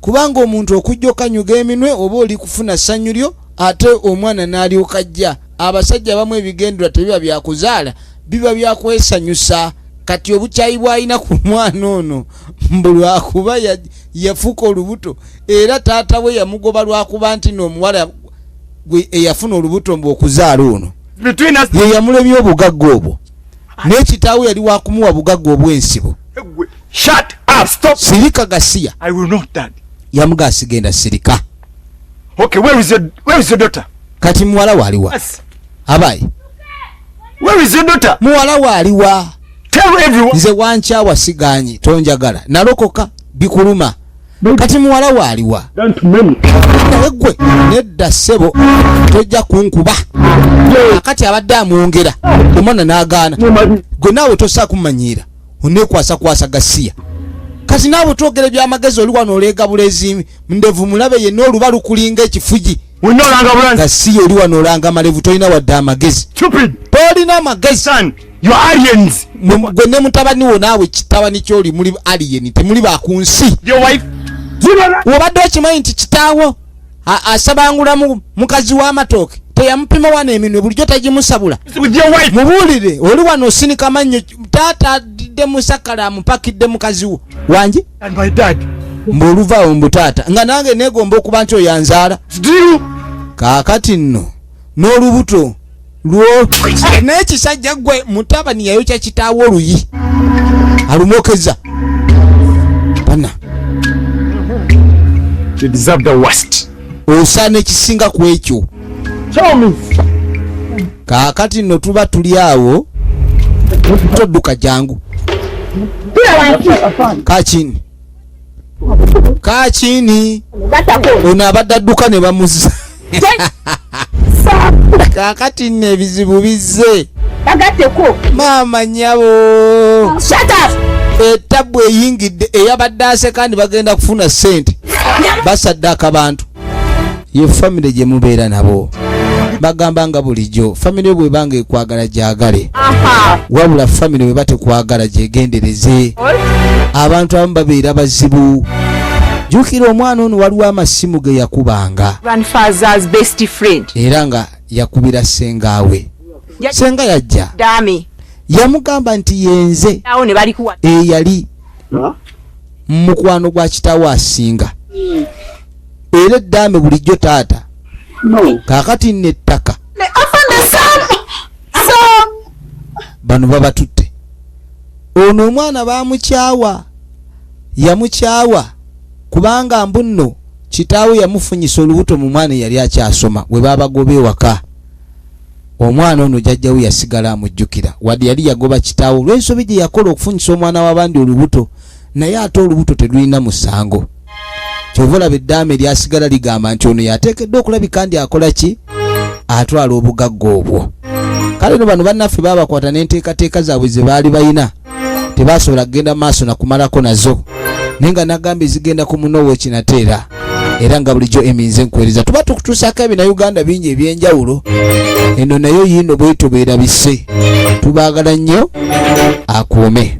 Speaker 1: kubanga omuntu okujja okanyuga eminwe oba oli kufuna ssanyu lyo ate omwana n'alyoka ajja. Abasajja bamu ebigendera tebiba byakuzaala biba byakwesanyusa. Kati obukyayi bw'alina ku mwana ono mbu lwakuba yafuuka olubuto era taata we yamugoba lwakuba nti n'omuwala gwe eyafuna olubuto mbu okuzaala ono ye yamulebya obugagga obwo n'ekitaawe yali wakumuwa bugagga obw'ensibo.
Speaker 6: Shut up. Stop.
Speaker 1: Sirika Gasiya.
Speaker 6: I will not, Dad.
Speaker 1: Yamugasi genda sirika.
Speaker 6: Okay, where is your daughter?
Speaker 1: Kati muwala waliwa.
Speaker 6: Yes.
Speaker 1: Abayi.
Speaker 6: Where is your daughter?
Speaker 1: Muwala waliwa.
Speaker 6: Tell everyone.
Speaker 1: Nze wankyawa siganyi tonjagala nalokoka bikuluma. Kati muwala waliwa. Nawe gwe nedda ssebo tojja kunkuba. Akati abadde amwongera omwana n'agaana. Gwe naawe tossa kummanyiira oneekwasa Gasiya. Kati naawe twogera ebyamagezi oli wano oleegabula ezimi ndevu mulabe yenna oluba lukulinga ekifugi. Gasiya oli wano olanga malevu tolina wadde amagezi. Tolina amagezi.
Speaker 6: Son, you are aliens.
Speaker 1: Gwe ne mutabani wo naawe kitabani kyoli muli alien temuli bakunsi.
Speaker 6: Your wife.
Speaker 1: Wabadde okimanyi nti kitaawo asabangula mukazi w'amatooke teyamupima wano eminwe bulijjo tagimusabula. Mubuulire oli wano osinika mannyo taata adidde musakala amupakidde mukazi wo wangi mb'oluvaawo mbu taata nga nange neegomba okuba nti oyanzaala. Kaakati nno n'olubuto lwo n'ekisajja gwe mutabani yayokya kitaawo oluyi alumokeza bana.
Speaker 6: You deserve the worst.
Speaker 1: Osaana ekisinga ku ekyo. Kaakati nno tuba tuli awo todduka jangu. Kaakini ono abadde adduka ne bamuza. Kaakati nno ebizibu bizze. Maama nnyabo ettabu eyingidde eyabadde aseka ndi bagenda kufuna ssente basaddaaka abantu. Ye famire gye mubeera nabo bagamba nga bulijjo famire bwe banga ekwagala gyagale wabula famire bwe batekwagala gyegendereze. Abantu abamu babeera bazibu. Jjukira omwana ono waliwo amasimu ge yakubanga era nga yakubira sengaawe. Senga yajja yamugamba nti yenze eyali mukwano gwa kitaawo asinga era eddaame bulijjo taata kaakati n'ettaka bano babatutte. Ono omwana bamukyawa yamukyawa kubanga mbu nno kitaawe yamufunyisa olubuto mu mwana yali akyasoma we babagoba ewaka. omwana ono jjajjawo yasigala amujjukira wadde yali yagoba kitaawo olw'ensobi gye yakola okufunyisa omwana w'abandi olubuto naye ate olubuto terulina musango. Kyova olaba eddaama eryasigala ligamba nti ono yateekeddwa okulabika ndi akola ki atwala obugagga obwo. Kale no bano bannaffe baabakwata n'enteekateeka zaabwe ze baali balina tebasobola kugenda maaso na kumalako nazo naye nga nagamba ezigenda ku munowo kinateera era nga bulijjo eminze nkwereza tuba tukutuusako ebinnauganda bingi ebyenjawulo eno nayo yiino bwetyo bwerabise tubaagala nnyo akuume.